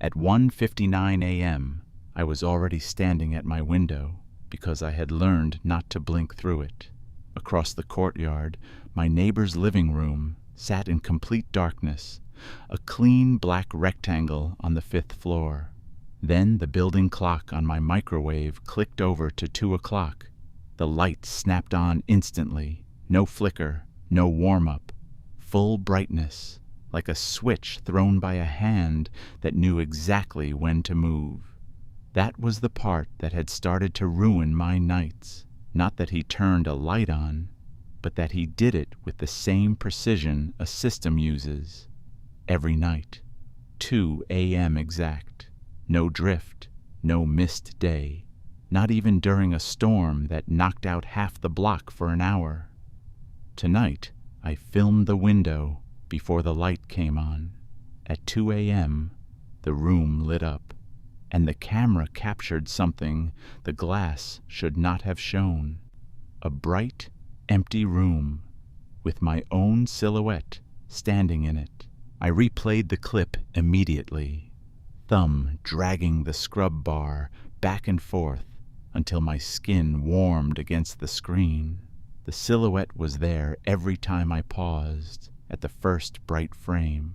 At 1:59 a.m., I was already standing at my window because I had learned not to blink through it. Across the courtyard, my neighbor's living room sat in complete darkness, a clean black rectangle on the 5th floor. Then the building clock on my microwave clicked over to 2 o'clock. The light snapped on instantly, no flicker, no warm-up, full brightness, like a switch thrown by a hand that knew exactly when to move. That was the part that had started to ruin my nights. Not that he turned a light on, but that he did it with the same precision a system uses. Every night, 2 a.m. exact. No drift, no missed day. Not even during a storm that knocked out half the block for an hour. Tonight, I filmed the window before the light came on. At 2 a.m., the room lit up, and the camera captured something the glass should not have shown. A bright, empty room, with my own silhouette standing in it. I replayed the clip immediately, thumb dragging the scrub bar back and forth until my skin warmed against the screen. The silhouette was there every time I paused at the first bright frame.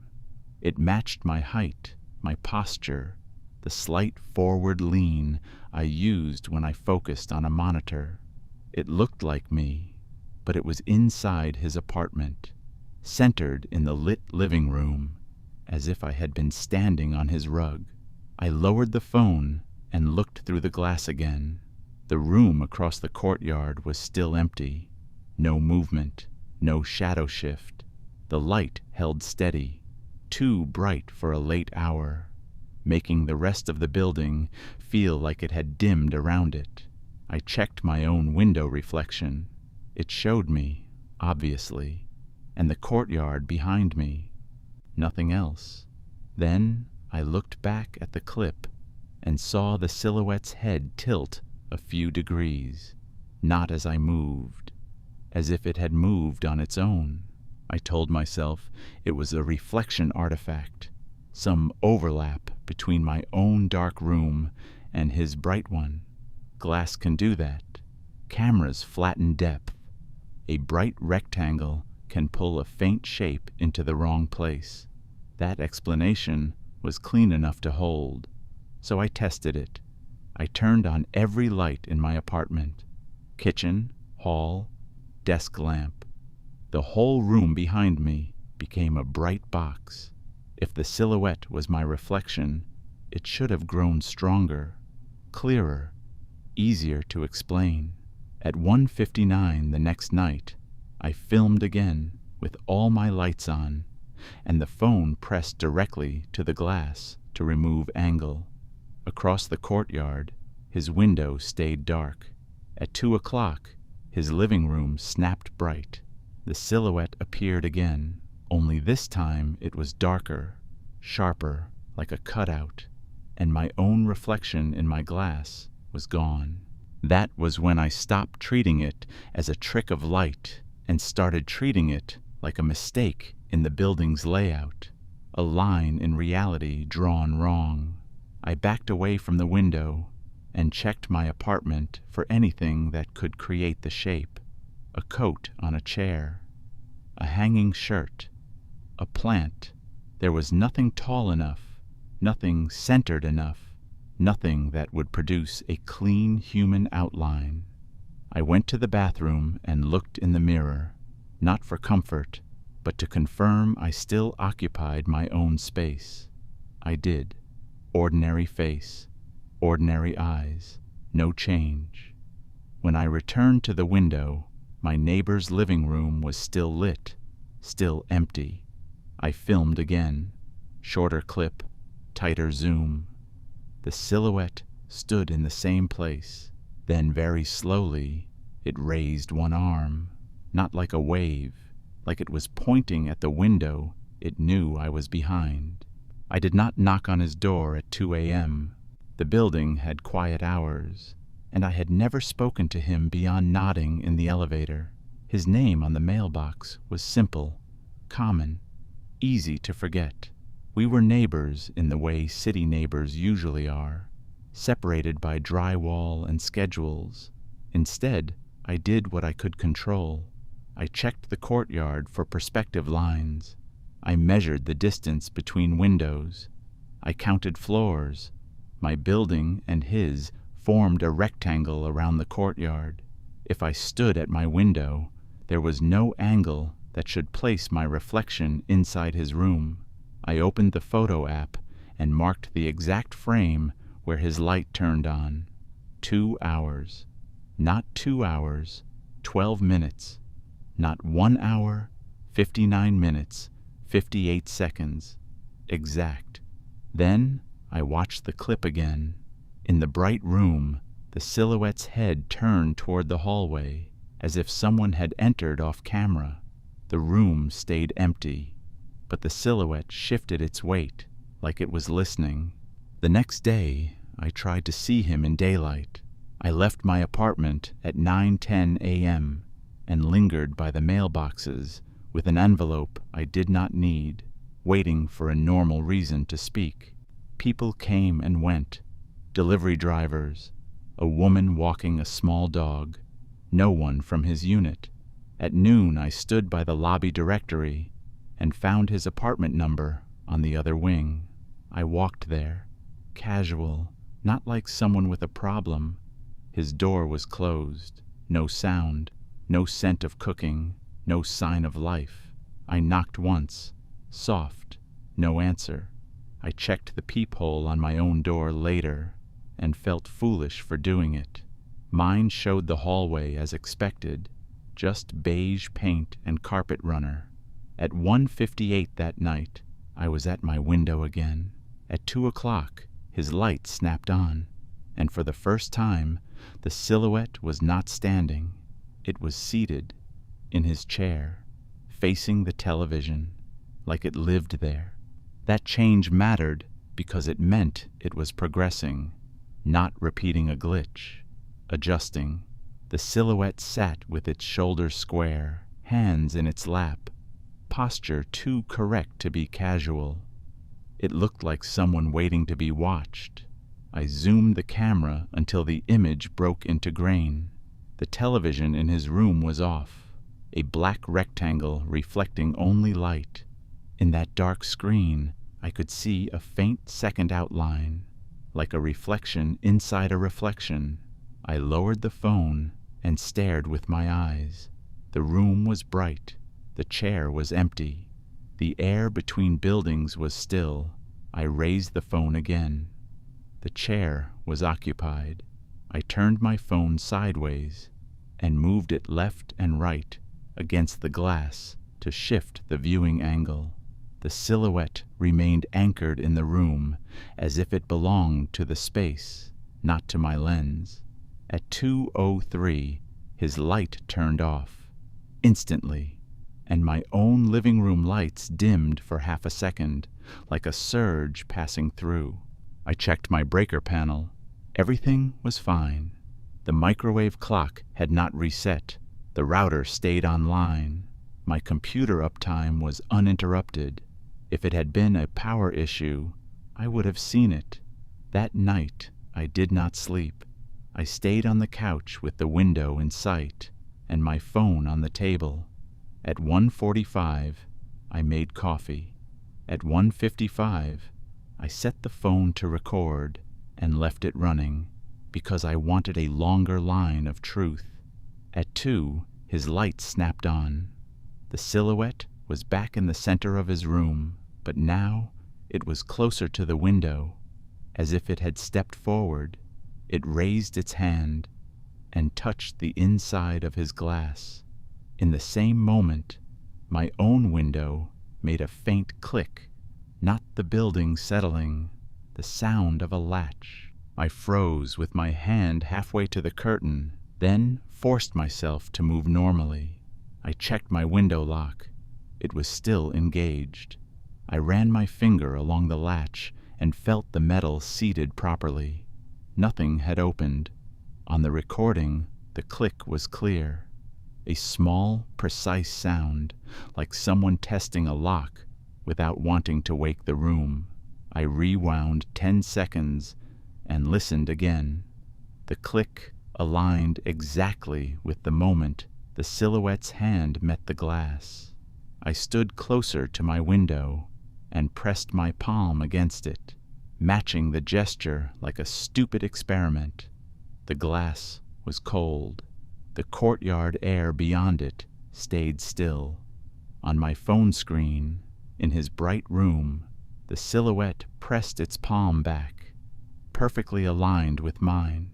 It matched my height, my posture, the slight forward lean I used when I focused on a monitor. It looked like me, but it was inside his apartment, centered in the lit living room, as if I had been standing on his rug. I lowered the phone and looked through the glass again. The room across the courtyard was still empty. No movement, no shadow shift. The light held steady, too bright for a late hour, making the rest of the building feel like it had dimmed around it. I checked my own window reflection. It showed me, obviously, and the courtyard behind me. Nothing else. Then I looked back at the clip and saw the silhouette's head tilt a few degrees, not as I moved, as if it had moved on its own. I told myself it was a reflection artifact, some overlap between my own dark room and his bright one. Glass can do that. Cameras flatten depth. A bright rectangle can pull a faint shape into the wrong place. That explanation was clean enough to hold, so I tested it. I turned on every light in my apartment, kitchen, hall, desk lamp. The whole room behind me became a bright box. If the silhouette was my reflection, it should have grown stronger, clearer, easier to explain. At 1:59 the next night, I filmed again with all my lights on, and the phone pressed directly to the glass to remove angle. Across the courtyard, his window stayed dark. At 2 o'clock, his living room snapped bright. The silhouette appeared again, only this time it was darker, sharper, like a cutout, and my own reflection in my glass was gone. That was when I stopped treating it as a trick of light and started treating it like a mistake in the building's layout, a line in reality drawn wrong. I backed away from the window and checked my apartment for anything that could create the shape. A coat on a chair, a hanging shirt, a plant. There was nothing tall enough, nothing centered enough, nothing that would produce a clean human outline. I went to the bathroom and looked in the mirror, not for comfort, but to confirm I still occupied my own space. I did. Ordinary face, ordinary eyes, no change. When I returned to the window, my neighbor's living room was still lit, still empty. I filmed again. Shorter clip, tighter zoom. The silhouette stood in the same place. Then very slowly, it raised one arm, not like a wave, like it was pointing at the window it knew I was behind. I did not knock on his door at 2 a.m. The building had quiet hours, and I had never spoken to him beyond nodding in the elevator. His name on the mailbox was simple, common, easy to forget. We were neighbors in the way city neighbors usually are, separated by drywall and schedules. Instead, I did what I could control. I checked the courtyard for perspective lines. I measured the distance between windows. I counted floors. My building and his formed a rectangle around the courtyard. If I stood at my window, there was no angle that should place my reflection inside his room. I opened the photo app and marked the exact frame where his light turned on. 2 hours. Not 2 hours, 12 minutes. Not 1 hour, 59 minutes, 58 seconds. Exact. Then I watched the clip again. In the bright room, the silhouette's head turned toward the hallway, as if someone had entered off camera. The room stayed empty, but the silhouette shifted its weight, like it was listening. The next day, I tried to see him in daylight. I left my apartment at 9:10 a.m. and lingered by the mailboxes with an envelope I did not need, waiting for a normal reason to speak. People came and went. Delivery drivers, a woman walking a small dog, no one from his unit. At noon I stood by the lobby directory and found his apartment number on the other wing. I walked there, casual, not like someone with a problem. His door was closed, no sound, no scent of cooking, no sign of life. I knocked once, soft, no answer. I checked the peephole on my own door later and felt foolish for doing it. Mine showed the hallway as expected, just beige paint and carpet runner. At 1:58 that night, I was at my window again. At 2 o'clock, his light snapped on, and for the first time, the silhouette was not standing. It was seated in his chair, facing the television, like it lived there. That change mattered because it meant it was progressing, not repeating a glitch, adjusting. The silhouette sat with its shoulders square, hands in its lap, posture too correct to be casual. It looked like someone waiting to be watched. I zoomed the camera until the image broke into grain. The television in his room was off, a black rectangle reflecting only light. In that dark screen, I could see a faint second outline, like a reflection inside a reflection. I lowered the phone and stared with my eyes. The room was bright. The chair was empty. The air between buildings was still. I raised the phone again. The chair was occupied. I turned my phone sideways and moved it left and right against the glass to shift the viewing angle. The silhouette remained anchored in the room as if it belonged to the space, not to my lens. At 2:03, his light turned off, instantly, and my own living room lights dimmed for half a second, like a surge passing through. I checked my breaker panel. Everything was fine. The microwave clock had not reset. The router stayed online. My computer uptime was uninterrupted. If it had been a power issue, I would have seen it. That night, I did not sleep. I stayed on the couch with the window in sight and my phone on the table. At 1:45, I made coffee. At 1:55, I set the phone to record and left it running because I wanted a longer line of truth. At 2, his light snapped on. The silhouette was back in the center of his room, but now it was closer to the window, as if it had stepped forward. It raised its hand and touched the inside of his glass. In the same moment, my own window made a faint click, not the building settling, the sound of a latch. I froze with my hand halfway to the curtain, then forced myself to move normally. I checked my window lock. It was still engaged. I ran my finger along the latch and felt the metal seated properly. Nothing had opened. On the recording, the click was clear. A small, precise sound, like someone testing a lock, without wanting to wake the room. I rewound 10 seconds and listened again. The click aligned exactly with the moment the silhouette's hand met the glass. I stood closer to my window and pressed my palm against it, matching the gesture like a stupid experiment. The glass was cold. The courtyard air beyond it stayed still. On my phone screen, in his bright room, the silhouette pressed its palm back, perfectly aligned with mine.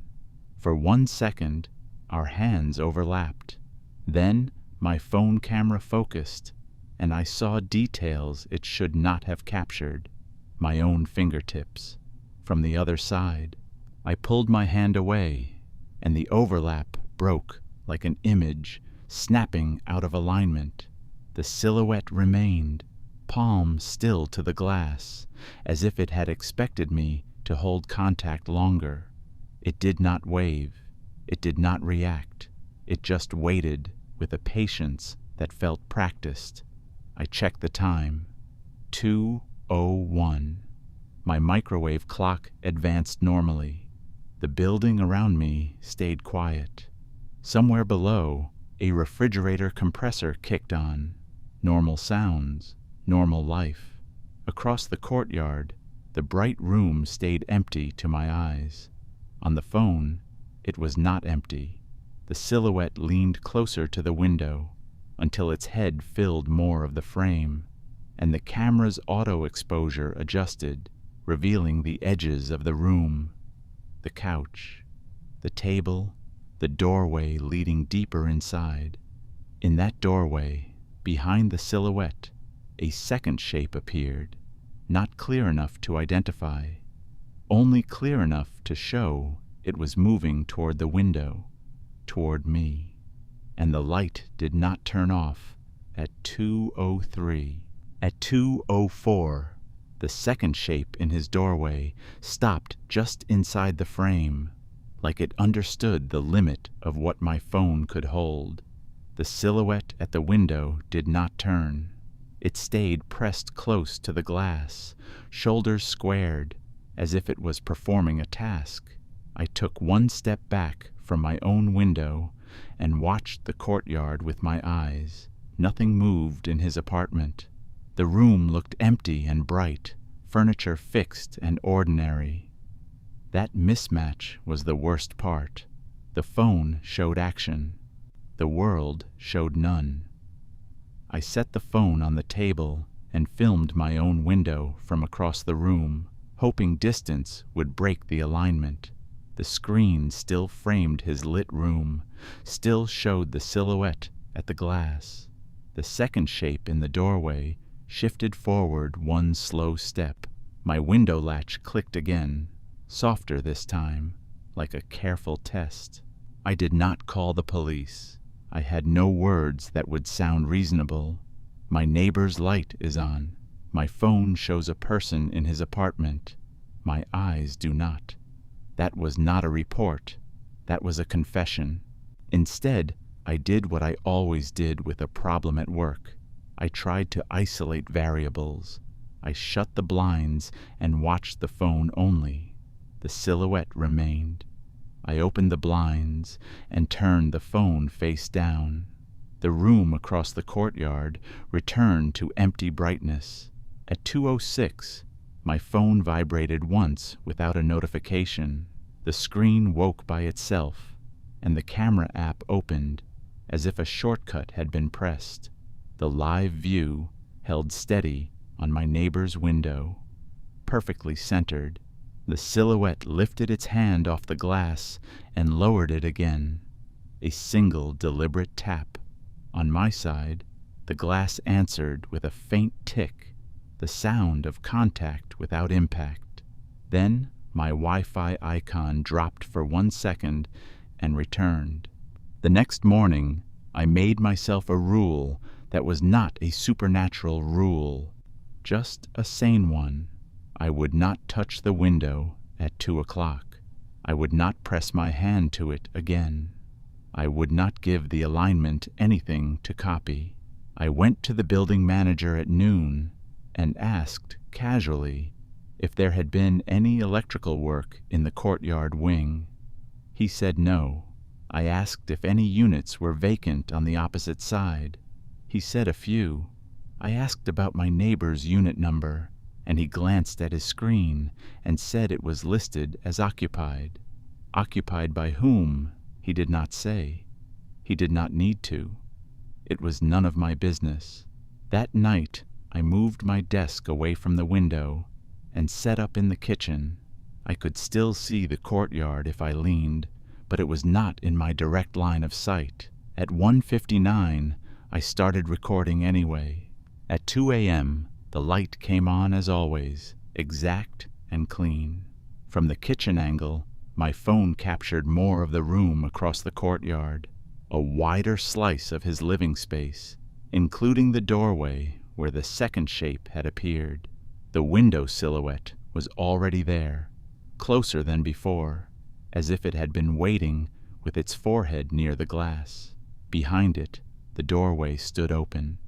For 1 second, our hands overlapped. Then my phone camera focused, and I saw details it should not have captured, my own fingertips. From the other side, I pulled my hand away, and the overlap broke like an image snapping out of alignment. The silhouette remained, palm still to the glass, as if it had expected me to hold contact longer. It did not wave. It did not react. It just waited with a patience that felt practiced. I checked the time. 2:01. My microwave clock advanced normally. The building around me stayed quiet. Somewhere below, a refrigerator compressor kicked on. Normal sounds, normal life. Across the courtyard, the bright room stayed empty to my eyes. On the phone, it was not empty. The silhouette leaned closer to the window until its head filled more of the frame, and the camera's auto exposure adjusted, revealing the edges of the room, the couch, the table, the doorway leading deeper inside. In that doorway, behind the silhouette, a second shape appeared, not clear enough to identify, only clear enough to show it was moving toward the window, toward me. And the light did not turn off at 2:03. At 2:04, the second shape in his doorway stopped just inside the frame, like it understood the limit of what my phone could hold. The silhouette at the window did not turn. It stayed pressed close to the glass, shoulders squared, as if it was performing a task. I took 1 step back from my own window and watched the courtyard with my eyes. Nothing moved in his apartment. The room looked empty and bright, furniture fixed and ordinary. That mismatch was the worst part. The phone showed action. The world showed none. I set the phone on the table and filmed my own window from across the room, hoping distance would break the alignment. The screen still framed his lit room, still showed the silhouette at the glass. The second shape in the doorway shifted forward 1 slow step. My window latch clicked again, softer this time, like a careful test. I did not call the police. I had no words that would sound reasonable. My neighbor's light is on. My phone shows a person in his apartment. My eyes do not. That was not a report. That was a confession. Instead, I did what I always did with a problem at work. I tried to isolate variables. I shut the blinds and watched the phone only. The silhouette remained. I opened the blinds and turned the phone face down. The room across the courtyard returned to empty brightness. At 2:06, my phone vibrated once without a notification. The screen woke by itself, and the camera app opened as if a shortcut had been pressed. The live view held steady on my neighbor's window, perfectly centered. The silhouette lifted its hand off the glass and lowered it again. A single deliberate tap. On my side, the glass answered with a faint tick, the sound of contact without impact. Then my Wi-Fi icon dropped for 1 second and returned. The next morning, I made myself a rule that was not a supernatural rule, just a sane one. I would not touch the window at 2:00. I would not press my hand to it again. I would not give the alignment anything to copy. I went to the building manager at noon and asked, casually, if there had been any electrical work in the courtyard wing. He said no. I asked if any units were vacant on the opposite side. He said a few. I asked about my neighbor's unit number, and he glanced at his screen and said it was listed as occupied. Occupied by whom, he did not say. He did not need to. It was none of my business. That night, I moved my desk away from the window and set up in the kitchen. I could still see the courtyard if I leaned, but it was not in my direct line of sight. At 1:59, I started recording anyway. At 2 a.m., the light came on as always, exact and clean. From the kitchen angle, my phone captured more of the room across the courtyard, a wider slice of his living space, including the doorway where the second shape had appeared. The window silhouette was already there, closer than before, as if it had been waiting with its forehead near the glass. Behind it, the doorway stood open.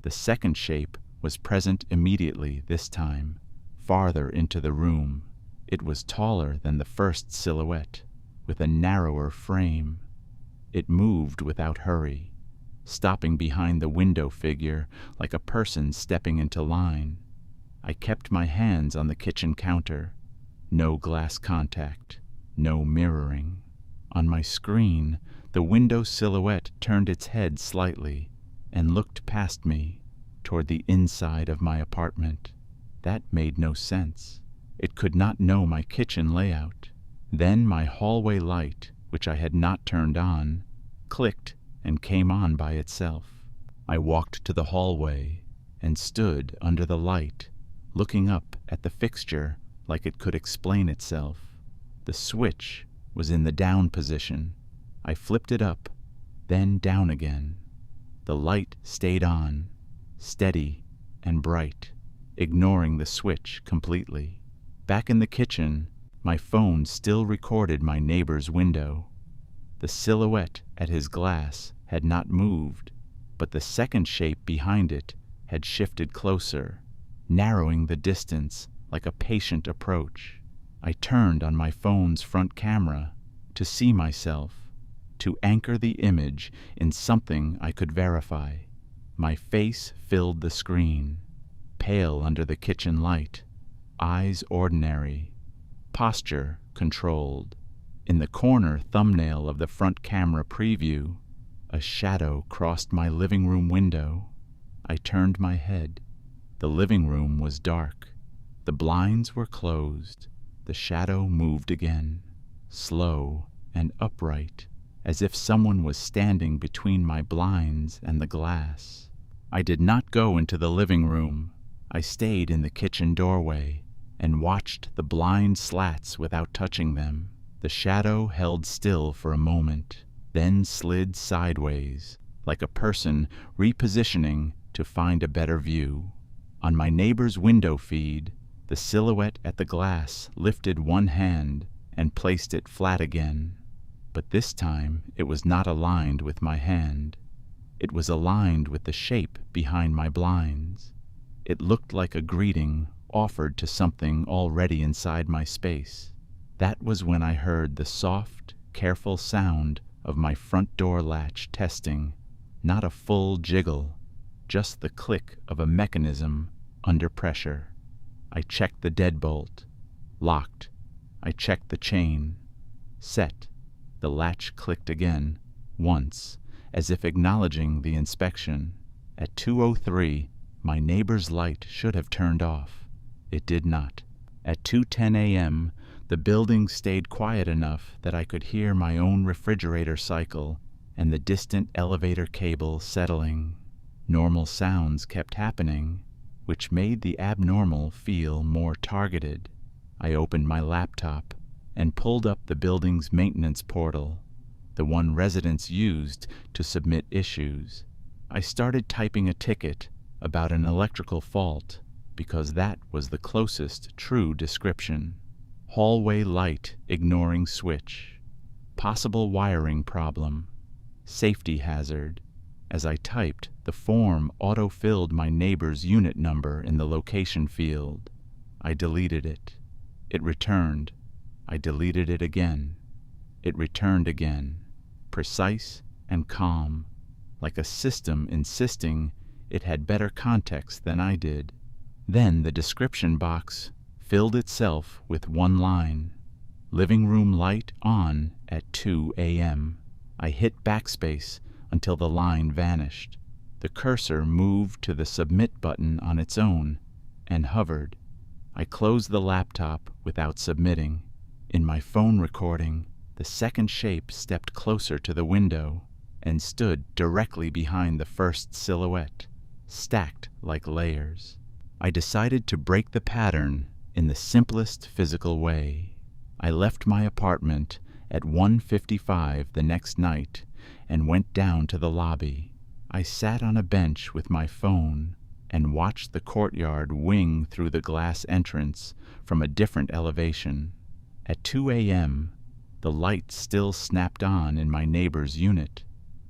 The second shape was present immediately this time, farther into the room. It was taller than the first silhouette, with a narrower frame. It moved without hurry, stopping behind the window figure like a person stepping into line. I kept my hands on the kitchen counter. No glass contact, no mirroring. On my screen, the window silhouette turned its head slightly and looked past me toward the inside of my apartment. That made no sense. It could not know my kitchen layout. Then my hallway light, which I had not turned on, clicked and came on by itself. I walked to the hallway and stood under the light, looking up at the fixture like it could explain itself. The switch was in the down position. I flipped it up, then down again. The light stayed on, steady and bright, ignoring the switch completely. Back in the kitchen, my phone still recorded my neighbor's window. The silhouette at his glass had not moved, but the second shape behind it had shifted closer, narrowing the distance like a patient approach. I turned on my phone's front camera to see myself, to anchor the image in something I could verify. My face filled the screen, pale under the kitchen light, eyes ordinary, posture controlled. In the corner thumbnail of the front camera preview, a shadow crossed my living room window. I turned my head. The living room was dark. The blinds were closed. The shadow moved again, slow and upright, as if someone was standing between my blinds and the glass. I did not go into the living room. I stayed in the kitchen doorway and watched the blind slats without touching them. The shadow held still for a moment, then slid sideways, like a person repositioning to find a better view. On my neighbor's window feed, the silhouette at the glass lifted one hand and placed it flat again. But this time it was not aligned with my hand. It was aligned with the shape behind my blinds. It looked like a greeting offered to something already inside my space. That was when I heard the soft, careful sound of my front door latch testing, not a full jiggle, just the click of a mechanism under pressure. I checked the deadbolt. Locked. I checked the chain. Set. The latch clicked again, once, as if acknowledging the inspection. At 2:03, my neighbor's light should have turned off. It did not. At 2:10 a.m., the building stayed quiet enough that I could hear my own refrigerator cycle and the distant elevator cable settling. Normal sounds kept happening, which made the abnormal feel more targeted. I opened my laptop and pulled up the building's maintenance portal, the one residents used to submit issues. I started typing a ticket about an electrical fault because that was the closest true description. Hallway light ignoring switch. Possible wiring problem. Safety hazard. As I typed, the form auto-filled my neighbor's unit number in the location field. I deleted it. It returned. I deleted it again. It returned again, precise and calm, like a system insisting it had better context than I did. Then the description box filled itself with one line: living room light on at 2 a.m. I hit backspace until the line vanished. The cursor moved to the submit button on its own and hovered. I closed the laptop without submitting. In my phone recording, the second shape stepped closer to the window and stood directly behind the first silhouette, stacked like layers. I decided to break the pattern in the simplest physical way. I left my apartment at 1:55 the next night and went down to the lobby. I sat on a bench with my phone and watched the courtyard wing through the glass entrance from a different elevation. At 2 a.m., the light still snapped on in my neighbor's unit.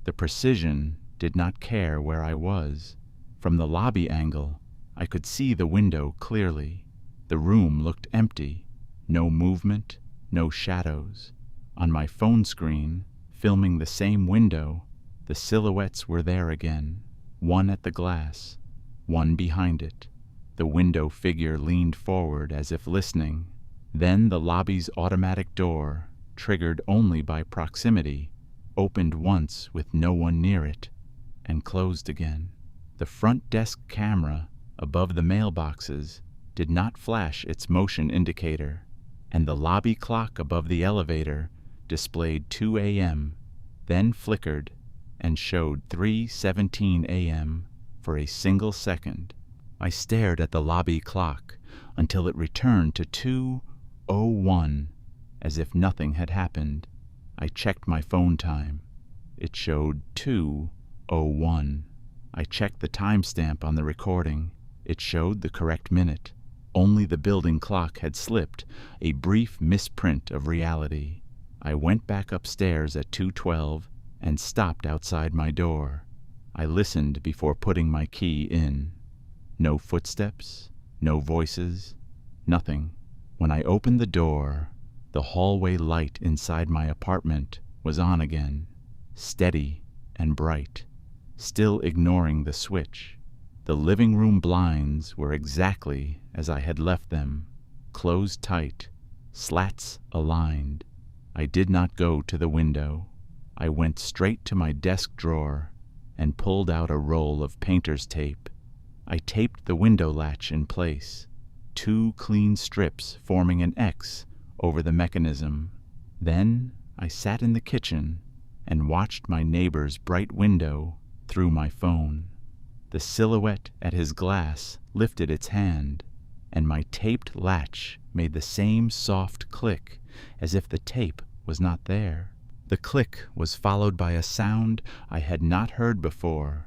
The precision did not care where I was. From the lobby angle, I could see the window clearly. The room looked empty. No movement, no shadows. On my phone screen, filming the same window, the silhouettes were there again, one at the glass, one behind it. The window figure leaned forward as if listening. Then the lobby's automatic door, triggered only by proximity, opened once with no one near it, and closed again. The front desk camera above the mailboxes did not flash its motion indicator, and the lobby clock above the elevator displayed 2 a.m., then flickered and showed 3:17 a.m. for a single second. I stared at the lobby clock until it returned to 2:01, as if nothing had happened. I checked my phone time. It showed 2:01. I checked the timestamp on the recording. It showed the correct minute. Only the building clock had slipped a brief misprint of reality. I went back upstairs at 2:12 and stopped outside my door. I listened before putting my key in. No footsteps, no voices, nothing. When I opened the door, the hallway light inside my apartment was on again, steady and bright, still ignoring the switch. The living room blinds were exactly as I had left them, closed tight, slats aligned. I did not go to the window. I went straight to my desk drawer and pulled out a roll of painter's tape. I taped the window latch in place, 2 clean strips forming an X over the mechanism. Then I sat in the kitchen and watched my neighbor's bright window through my phone. The silhouette at his glass lifted its hand, and my taped latch made the same soft click as if the tape was not there. The click was followed by a sound I had not heard before,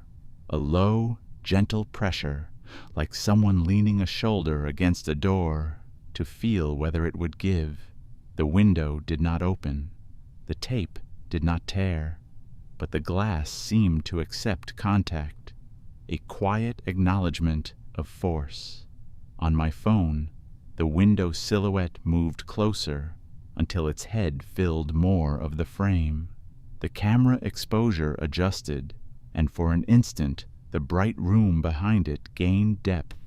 a low, gentle pressure, like someone leaning a shoulder against a door to feel whether it would give. The window did not open. The tape did not tear, but the glass seemed to accept contact, a quiet acknowledgement of force. On my phone, the window silhouette moved closer until its head filled more of the frame. The camera exposure adjusted, and for an instant the bright room behind it gained depth.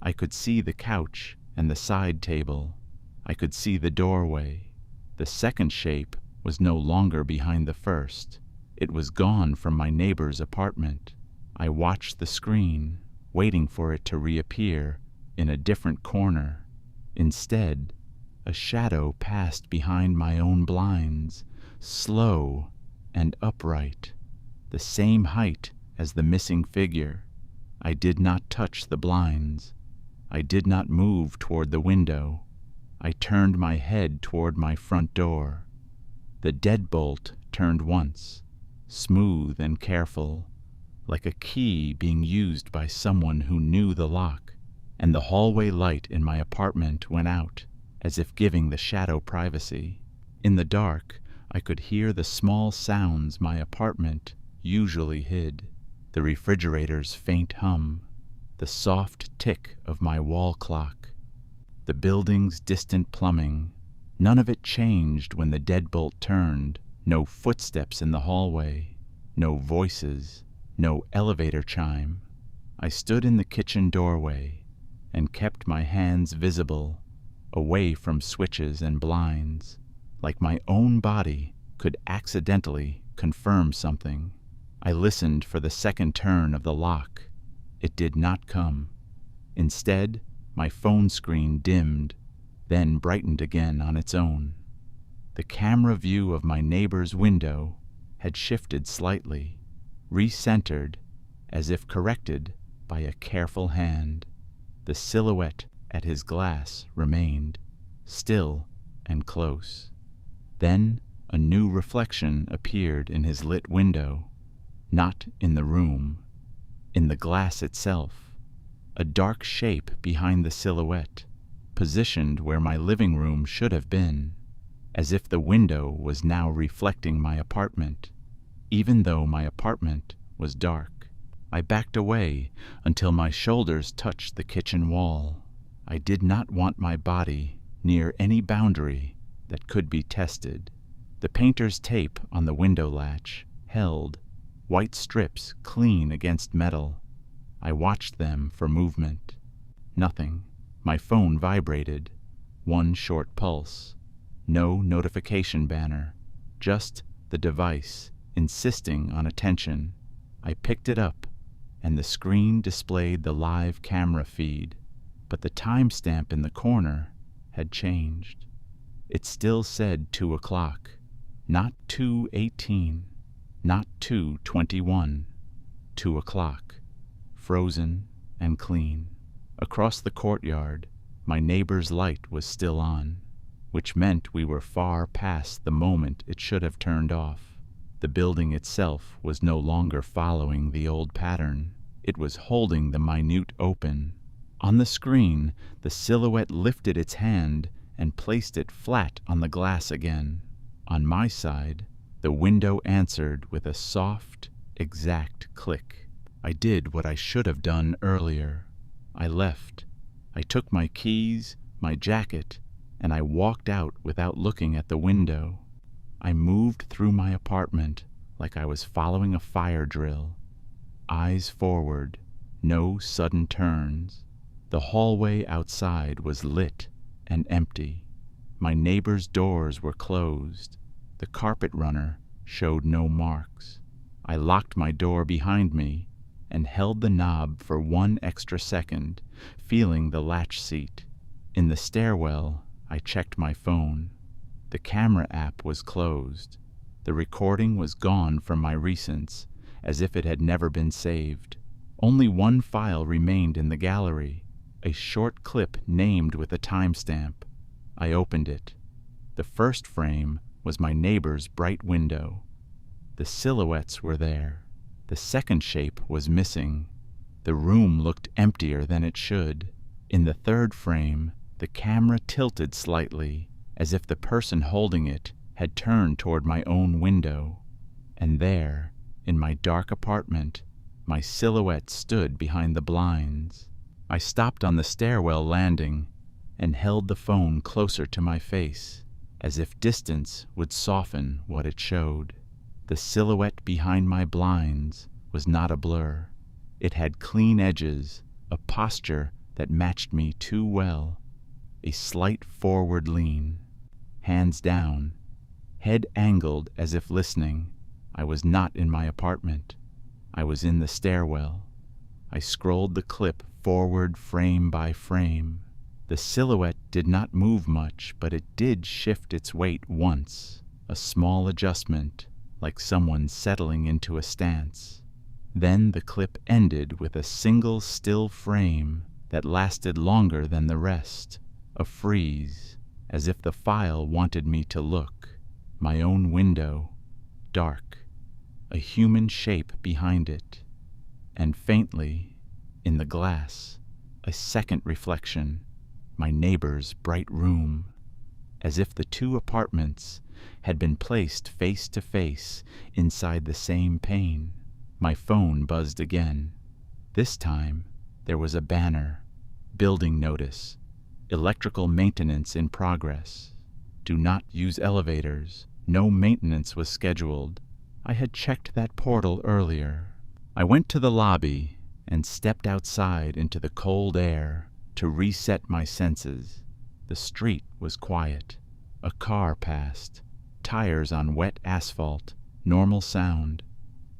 I could see the couch and the side table. I could see the doorway. The second shape was no longer behind the first. It was gone from my neighbor's apartment. I watched the screen, waiting for it to reappear in a different corner. Instead, a shadow passed behind my own blinds, slow and upright, the same height as the missing figure. I did not touch the blinds. I did not move toward the window. I turned my head toward my front door. The deadbolt turned once, smooth and careful, like a key being used by someone who knew the lock, and the hallway light in my apartment went out, as if giving the shadow privacy. In the dark, I could hear the small sounds my apartment usually hid. the refrigerator's faint hum, the soft tick of my wall clock, the building's distant plumbing. None of it changed when the deadbolt turned. No footsteps in the hallway, no voices, no elevator chime. I stood in the kitchen doorway and kept my hands visible, away from switches and blinds, like my own body could accidentally confirm something. I listened for the second turn of the lock. It did not come. Instead, my phone screen dimmed, then brightened again on its own. The camera view of my neighbor's window had shifted slightly, recentered, as if corrected by a careful hand. The silhouette at his glass remained, still and close. Then a new reflection appeared in his lit window, not in the room, in the glass itself, a dark shape behind the silhouette, positioned where my living room should have been, as if the window was now reflecting my apartment, even though my apartment was dark. I backed away until my shoulders touched the kitchen wall. I did not want my body near any boundary that could be tested. The painter's tape on the window latch held, white strips clean against metal. I watched them for movement. Nothing. My phone vibrated. One short pulse. No notification banner. Just the device insisting on attention. I picked it up, and the screen displayed the live camera feed, but the timestamp in the corner had changed. It still said 2 o'clock, not 2:18, not 2:21, 2 o'clock, frozen and clean. Across the courtyard, my neighbor's light was still on, which meant we were far past the moment it should have turned off. The building itself was no longer following the old pattern. It was holding the minute open. On the screen, the silhouette lifted its hand and placed it flat on the glass again. On my side, the window answered with a soft, exact click. I did what I should have done earlier. I left. I took my keys, my jacket, and I walked out without looking at the window. I moved through my apartment like I was following a fire drill. Eyes forward, no sudden turns. The hallway outside was lit and empty. My neighbor's doors were closed. The carpet runner showed no marks. I locked my door behind me and held the knob for 1 extra second, feeling the latch seat. In the stairwell, I checked my phone. The camera app was closed. The recording was gone from my recents, as if it had never been saved. Only one file remained in the gallery, a short clip named with a timestamp. I opened it. The first frame was my neighbor's bright window. The silhouettes were there. The second shape was missing. The room looked emptier than it should. In the third frame, the camera tilted slightly, as if the person holding it had turned toward my own window. And there, in my dark apartment, my silhouette stood behind the blinds. I stopped on the stairwell landing and held the phone closer to my face, as if distance would soften what it showed. The silhouette behind my blinds was not a blur. It had clean edges, a posture that matched me too well, a slight forward lean. Hands down, head angled as if listening. I was not in my apartment. I was in the stairwell. I scrolled the clip forward frame by frame. The silhouette did not move much, but it did shift its weight once, a small adjustment, like someone settling into a stance. Then the clip ended with a single still frame that lasted longer than the rest, a freeze, as if the file wanted me to look. My own window, dark, a human shape behind it, and faintly, in the glass, a second reflection, my neighbor's bright room, as if the two apartments had been placed face to face inside the same pane. My phone buzzed again. This time, there was a banner. Building notice. Electrical maintenance in progress. Do not use elevators. No maintenance was scheduled. I had checked that portal earlier. I went to the lobby and stepped outside into the cold air to reset my senses. The street was quiet. A car passed. Tires on wet asphalt. Normal sound.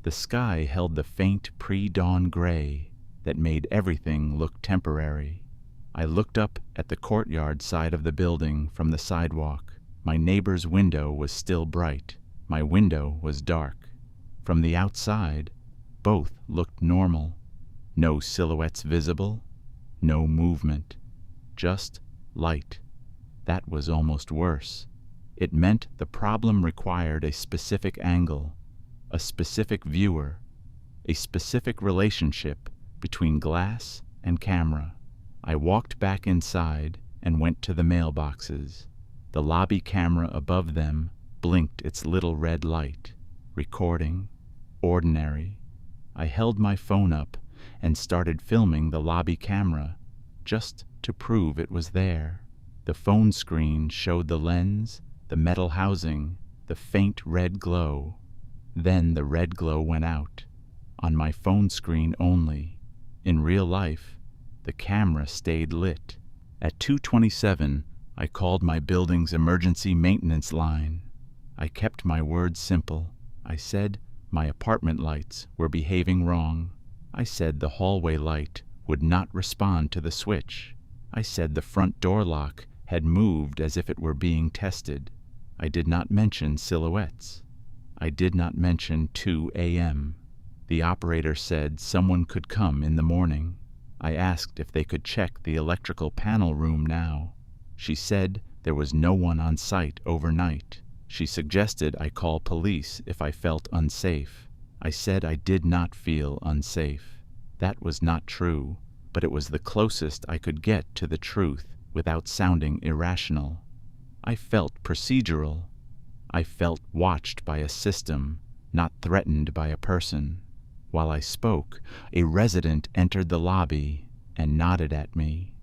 The sky held the faint pre-dawn gray that made everything look temporary. I looked up at the courtyard side of the building from the sidewalk. My neighbor's window was still bright. My window was dark. From the outside, both looked normal. No silhouettes visible, no movement, just light. That was almost worse. It meant the problem required a specific angle, a specific viewer, a specific relationship between glass and camera. I walked back inside and went to the mailboxes. The lobby camera above them blinked its little red light. Recording. Ordinary. I held my phone up and started filming the lobby camera, just to prove it was there. The phone screen showed the lens, the metal housing, the faint red glow. Then the red glow went out. On my phone screen only. In real life, the camera stayed lit. At 2:27, I called my building's emergency maintenance line. I kept my words simple. I said my apartment lights were behaving wrong. I said the hallway light would not respond to the switch. I said the front door lock had moved as if it were being tested. I did not mention silhouettes. I did not mention 2 a.m. The operator said someone could come in the morning. I asked if they could check the electrical panel room now. She said there was no one on site overnight. She suggested I call police if I felt unsafe. I said I did not feel unsafe. That was not true, but it was the closest I could get to the truth without sounding irrational. I felt procedural. I felt watched by a system, not threatened by a person. While I spoke, a resident entered the lobby and nodded at me.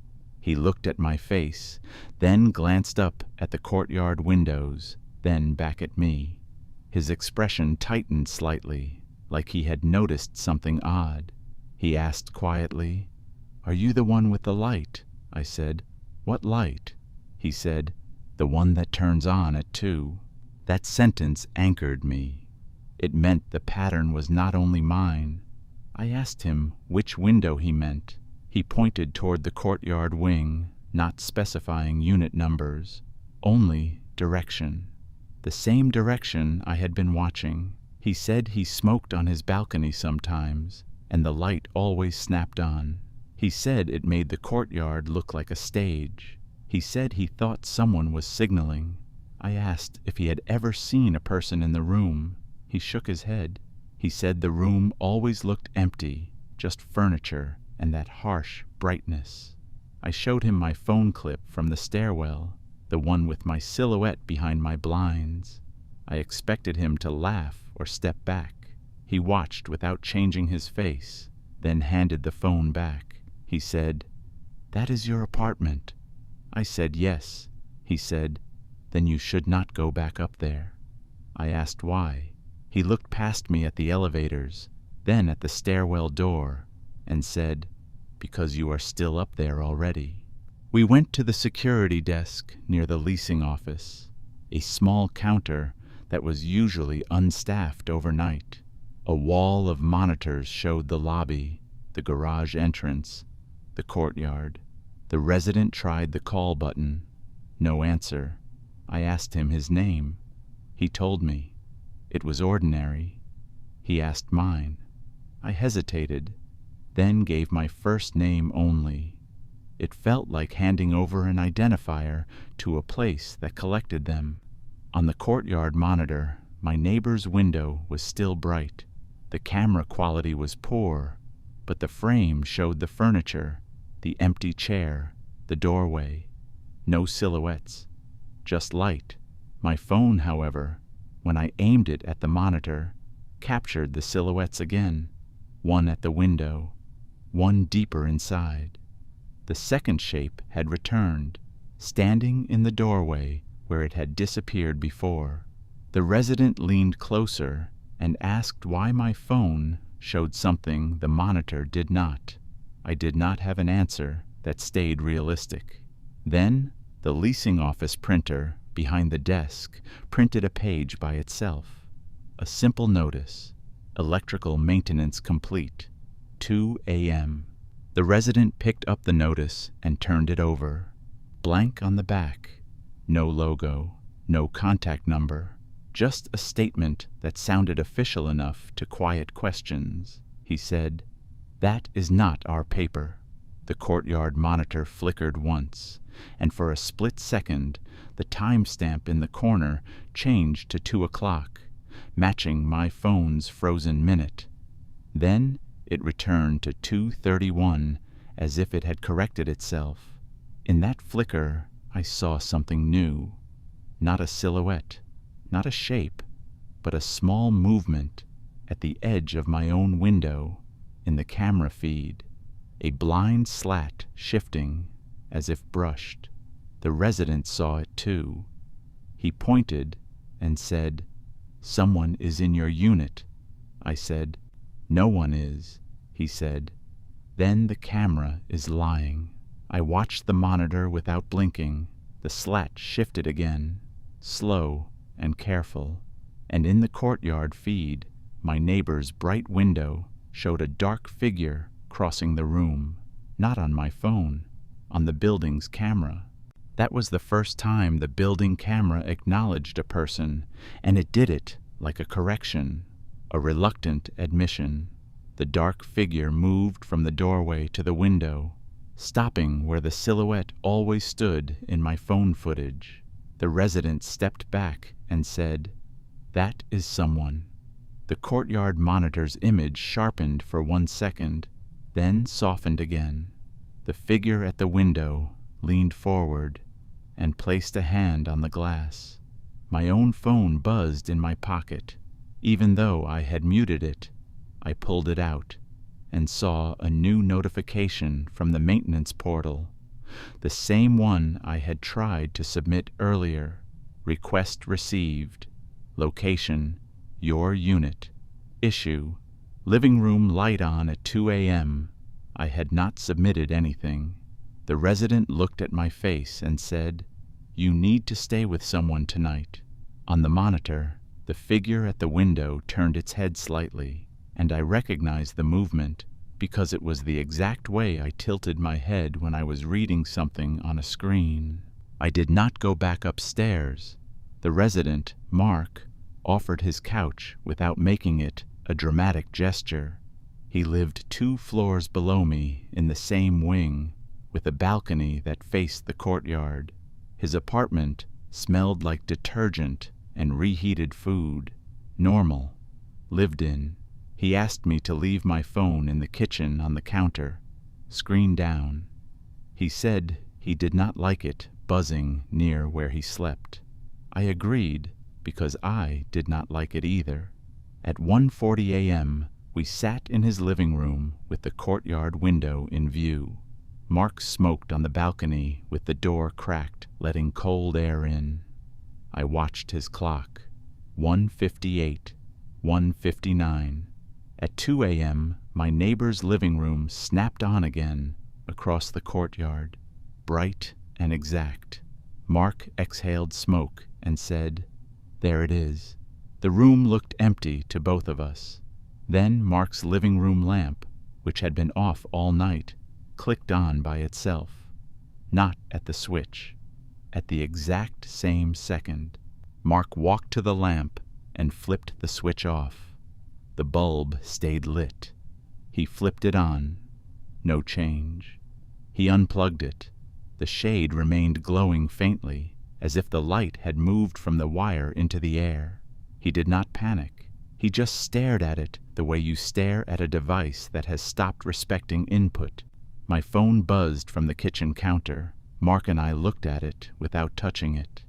He looked at my face, then glanced up at the courtyard windows, then back at me. His expression tightened slightly, like he had noticed something odd. He asked quietly, "Are you the one with the light?" I said, "What light?" He said, "The one that turns on at 2. That sentence anchored me. It meant the pattern was not only mine. I asked him which window he meant. He pointed toward the courtyard wing, not specifying unit numbers, only direction. The same direction I had been watching. He said he smoked on his balcony sometimes, and the light always snapped on. He said it made the courtyard look like a stage. He said he thought someone was signaling. I asked if he had ever seen a person in the room. He shook his head. He said the room always looked empty, just furniture and that harsh brightness. I showed him my phone clip from the stairwell, the one with my silhouette behind my blinds. I expected him to laugh or step back. He watched without changing his face, then handed the phone back. He said, "That is your apartment." I said yes. He said, "Then you should not go back up there." I asked why. He looked past me at the elevators, then at the stairwell door, and said, "Because you are still up there already." We went to the security desk near the leasing office, a small counter that was usually unstaffed overnight. A wall of monitors showed the lobby, the garage entrance, the courtyard. The resident tried the call button. No answer. I asked him his name. He told me. It was ordinary. He asked mine. I hesitated, then gave my first name only. It felt like handing over an identifier to a place that collected them. On the courtyard monitor, my neighbor's window was still bright. The camera quality was poor, but the frame showed the furniture, the empty chair, the doorway. No silhouettes, just light. My phone, however, when I aimed it at the monitor, captured the silhouettes again, one at the window, one deeper inside. The second shape had returned, standing in the doorway where it had disappeared before. The resident leaned closer and asked why my phone showed something the monitor did not. I did not have an answer that stayed realistic. Then the leasing office printer behind the desk printed a page by itself. A simple notice: electrical maintenance complete, 2 a.m. The resident picked up the notice and turned it over. Blank on the back. No logo, no contact number, just a statement that sounded official enough to quiet questions. He said, "That is not our paper." The courtyard monitor flickered once, and for a split second, the timestamp in the corner changed to 2 o'clock, matching my phone's frozen minute. Then it returned to 2:31, as if it had corrected itself. In that flicker, I saw something new. Not a silhouette, not a shape, but a small movement at the edge of my own window, in the camera feed. A blind slat shifting, as if brushed. The resident saw it too. He pointed and said, "Someone is in your unit." I said, "No one is." He said, "Then the camera is lying." I watched the monitor without blinking. The slat shifted again, slow and careful, and in the courtyard feed, my neighbor's bright window showed a dark figure crossing the room, not on my phone, on the building's camera. That was the first time the building camera acknowledged a person, and it did it like a correction, a reluctant admission. The dark figure moved from the doorway to the window, stopping where the silhouette always stood in my phone footage. The resident stepped back and said, "That is someone." The courtyard monitor's image sharpened for 1 second, then softened again. The figure at the window leaned forward and placed a hand on the glass. My own phone buzzed in my pocket. Even though I had muted it, I pulled it out and saw a new notification from the maintenance portal, the same one I had tried to submit earlier. Request received. Location: your unit. Issue: living room light on at 2 a.m. I had not submitted anything. The resident looked at my face and said, "You need to stay with someone tonight." On the monitor, the figure at the window turned its head slightly, and I recognized the movement because it was the exact way I tilted my head when I was reading something on a screen. I did not go back upstairs. The resident, Mark, offered his couch without making it a dramatic gesture. He lived 2 floors below me in the same wing, with a balcony that faced the courtyard. His apartment smelled like detergent and reheated food. Normal. Lived in. He asked me to leave my phone in the kitchen on the counter, screen down. He said he did not like it buzzing near where he slept. I agreed, because I did not like it either. At 1:40 a.m., we sat in his living room with the courtyard window in view. Mark smoked on the balcony with the door cracked, letting cold air in. I watched his clock. 1:58, 1:59. At 2 a.m., my neighbor's living room snapped on again across the courtyard, bright and exact. Mark exhaled smoke and said, "There it is." The room looked empty to both of us. Then Mark's living room lamp, which had been off all night, clicked on by itself. Not at the switch. At the exact same second, Mark walked to the lamp and flipped the switch off. The bulb stayed lit. He flipped it on. No change. He unplugged it. The shade remained glowing faintly, as if the light had moved from the wire into the air. He did not panic. He just stared at it the way you stare at a device that has stopped respecting input. My phone buzzed from the kitchen counter. Mark and I looked at it without touching it.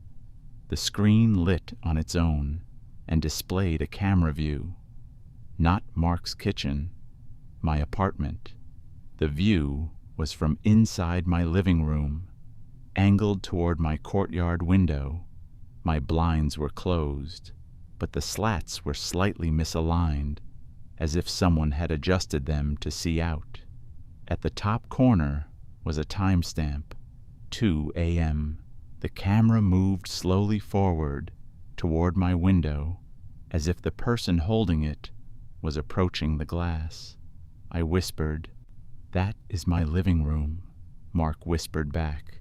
The screen lit on its own and displayed a camera view. Not Mark's kitchen, my apartment. The view was from inside my living room, angled toward my courtyard window. My blinds were closed, but the slats were slightly misaligned, as if someone had adjusted them to see out. At the top corner was a timestamp, 2 a.m. The camera moved slowly forward toward my window, as if the person holding it was approaching the glass. I whispered, "That is my living room." Mark whispered back,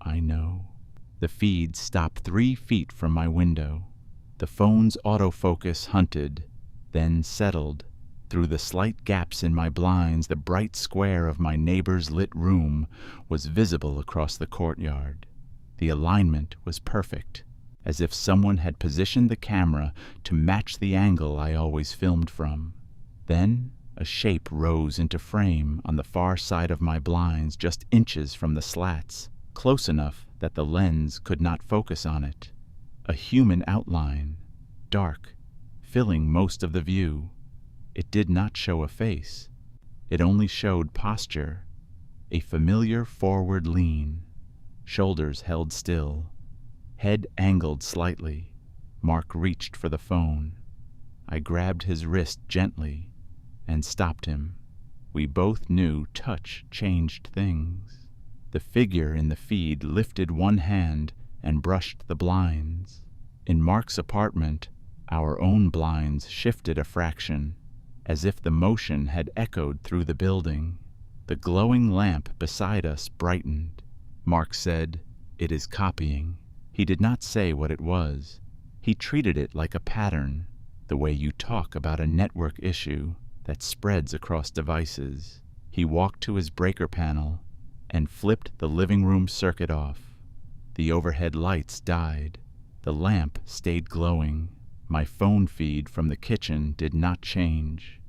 "I know." The feed stopped 3 feet from my window. The phone's autofocus hunted, then settled. Through the slight gaps in my blinds, the bright square of my neighbor's lit room was visible across the courtyard. The alignment was perfect, as if someone had positioned the camera to match the angle I always filmed from. Then a shape rose into frame on the far side of my blinds, just inches from the slats, close enough that the lens could not focus on it. A human outline, dark, filling most of the view. It did not show a face. It only showed posture, a familiar forward lean, shoulders held still, head angled slightly. Mark reached for the phone. I grabbed his wrist gently and stopped him. We both knew touch changed things. The figure in the feed lifted one hand and brushed the blinds. In Mark's apartment, our own blinds shifted a fraction, as if the motion had echoed through the building. The glowing lamp beside us brightened. Mark said, "It is copying." He did not say what it was. He treated it like a pattern, the way you talk about a network issue that spreads across devices. He walked to his breaker panel and flipped the living room circuit off. The overhead lights died. The lamp stayed glowing. My phone feed from the kitchen did not change.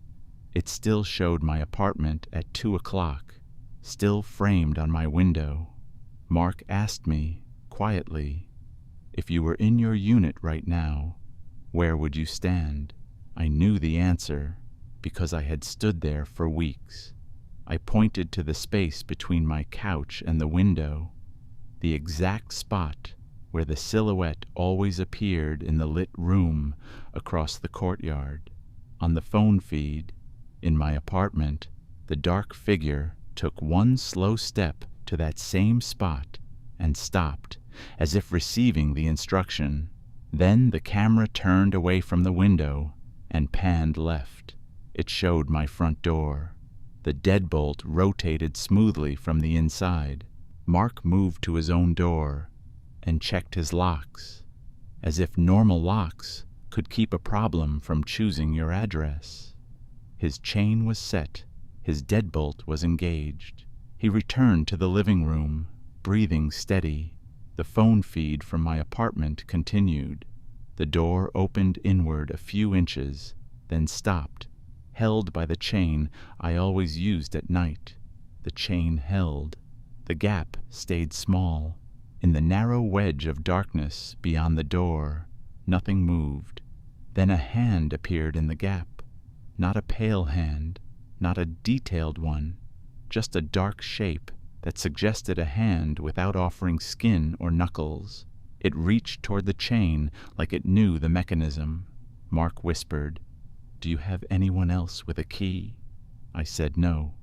It still showed my apartment at 2 o'clock, still framed on my window. Mark asked me, quietly, "If you were in your unit right now, where would you stand?" I knew the answer, because I had stood there for weeks. I pointed to the space between my couch and the window, the exact spot where the silhouette always appeared in the lit room across the courtyard. On the phone feed, in my apartment, the dark figure took one slow step to that same spot and stopped, as if receiving the instruction. Then the camera turned away from the window and panned left. It showed my front door. The deadbolt rotated smoothly from the inside. Mark moved to his own door and checked his locks, as if normal locks could keep a problem from choosing your address. His chain was set. His deadbolt was engaged. He returned to the living room, breathing steady. The phone feed from my apartment continued. The door opened inward a few inches, then stopped, held by the chain I always used at night. The chain held. The gap stayed small. In the narrow wedge of darkness beyond the door, nothing moved. Then a hand appeared in the gap. Not a pale hand, not a detailed one, just a dark shape that suggested a hand without offering skin or knuckles. It reached toward the chain like it knew the mechanism. Mark whispered, "Do you have anyone else with a key?" I said no.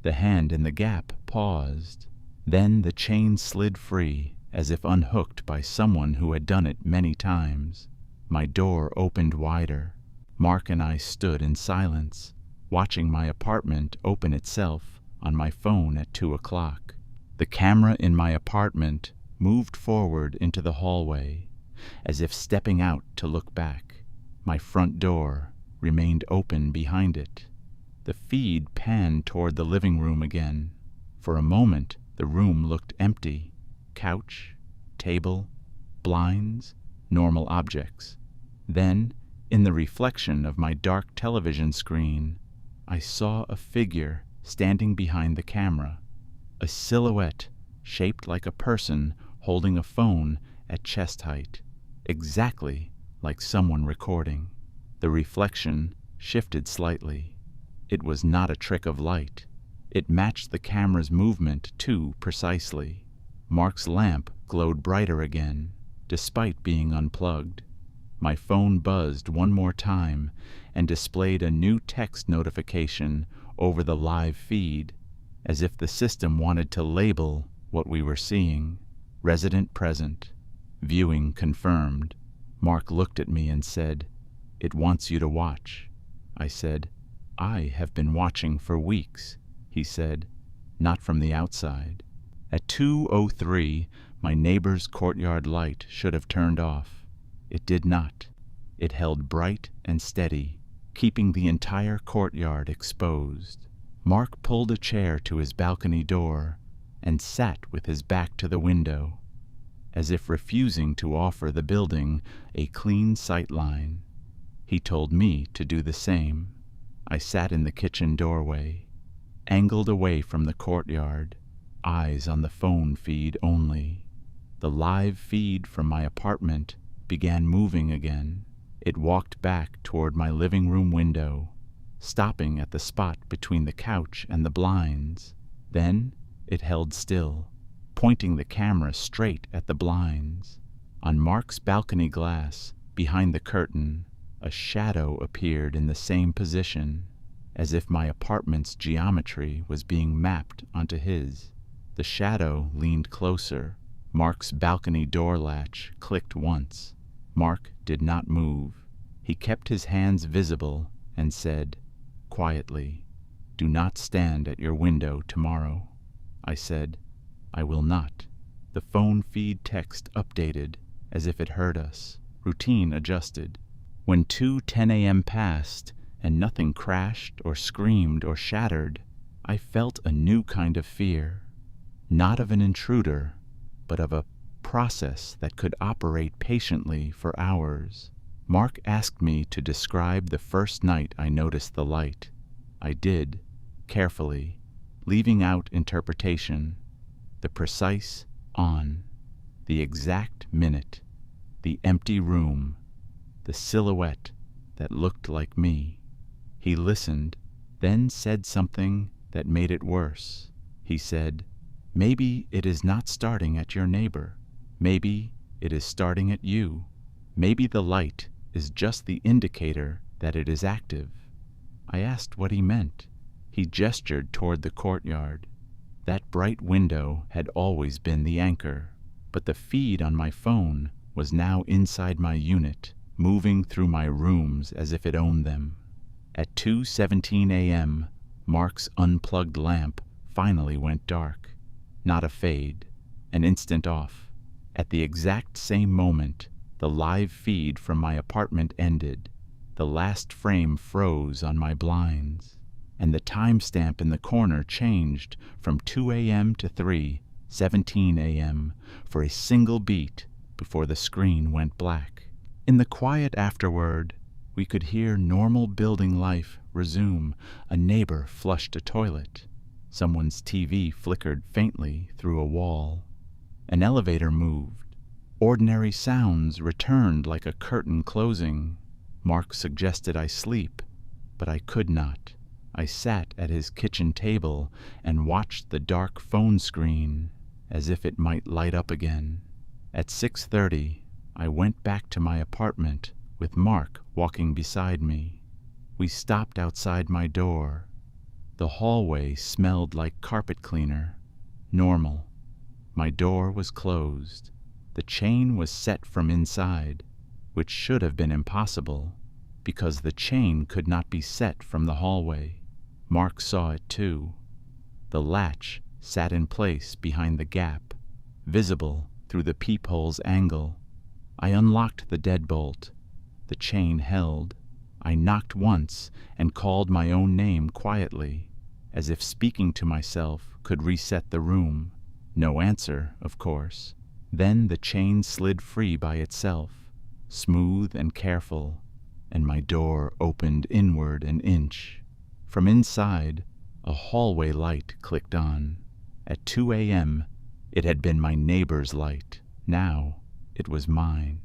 The hand in the gap paused. Then the chain slid free, as if unhooked by someone who had done it many times. My door opened wider. Mark and I stood in silence, watching my apartment open itself on my phone at 2 o'clock. The camera in my apartment moved forward into the hallway, as if stepping out to look back. My front door remained open behind it. The feed panned toward the living room again. For a moment, the room looked empty. Couch, table, blinds, normal objects. Then, in the reflection of my dark television screen, I saw a figure standing behind the camera, a silhouette shaped like a person holding a phone at chest height, exactly like someone recording. The reflection shifted slightly. It was not a trick of light. It matched the camera's movement too precisely. Mark's lamp glowed brighter again, despite being unplugged. My phone buzzed one more time and displayed a new text notification over the live feed, as if the system wanted to label what we were seeing. Resident present. Viewing confirmed. Mark looked at me and said, "It wants you to watch." I said, "I have been watching for weeks." He said, "Not from the outside." At 2:03, my neighbor's courtyard light should have turned off. It did not. It held bright and steady, keeping the entire courtyard exposed. Mark pulled a chair to his balcony door and sat with his back to the window, as if refusing to offer the building a clean sight line. He told me to do the same. I sat in the kitchen doorway, angled away from the courtyard, eyes on the phone feed only. The live feed from my apartment began moving again. It walked back toward my living room window, stopping at the spot between the couch and the blinds. Then it held still, pointing the camera straight at the blinds. On Mark's balcony glass, behind the curtain, a shadow appeared in the same position, as if my apartment's geometry was being mapped onto his. The shadow leaned closer. Mark's balcony door latch clicked once. Mark did not move. He kept his hands visible and said, quietly, "Do not stand at your window tomorrow." I said, "I will not." The phone feed text updated as if it heard us. Routine adjusted. When 2:10 a.m. passed and nothing crashed or screamed or shattered, I felt a new kind of fear. Not of an intruder, but of a process that could operate patiently for hours. Mark asked me to describe the first night I noticed the light. I did, carefully, leaving out interpretation. The precise on, the exact minute, the empty room, the silhouette that looked like me. He listened, then said something that made it worse. He said, "Maybe it is not starting at your neighbor. Maybe it is starting at you. Maybe the light is just the indicator that it is active." I asked what he meant. He gestured toward the courtyard. That bright window had always been the anchor, but the feed on my phone was now inside my unit, moving through my rooms as if it owned them. At 2:17 a.m., Mark's unplugged lamp finally went dark. Not a fade, an instant off. At the exact same moment, the live feed from my apartment ended. The last frame froze on my blinds, and the timestamp in the corner changed from 2 a.m. to 3:17 a.m. for a single beat before the screen went black. In the quiet afterward, we could hear normal building life resume. A neighbor flushed a toilet. Someone's TV flickered faintly through a wall. An elevator moved. Ordinary sounds returned like a curtain closing. Mark suggested I sleep, but I could not. I sat at his kitchen table and watched the dark phone screen as if it might light up again. At 6:30, I went back to my apartment with Mark walking beside me. We stopped outside my door. The hallway smelled like carpet cleaner. Normal. My door was closed. The chain was set from inside, which should have been impossible, because the chain could not be set from the hallway. Mark saw it too. The latch sat in place behind the gap, visible through the peephole's angle. I unlocked the deadbolt. The chain held. I knocked once and called my own name quietly, as if speaking to myself could reset the room. No answer, of course. Then the chain slid free by itself, smooth and careful, and my door opened inward an inch. From inside, a hallway light clicked on. At 2 a.m., it had been my neighbor's light. Now, it was mine.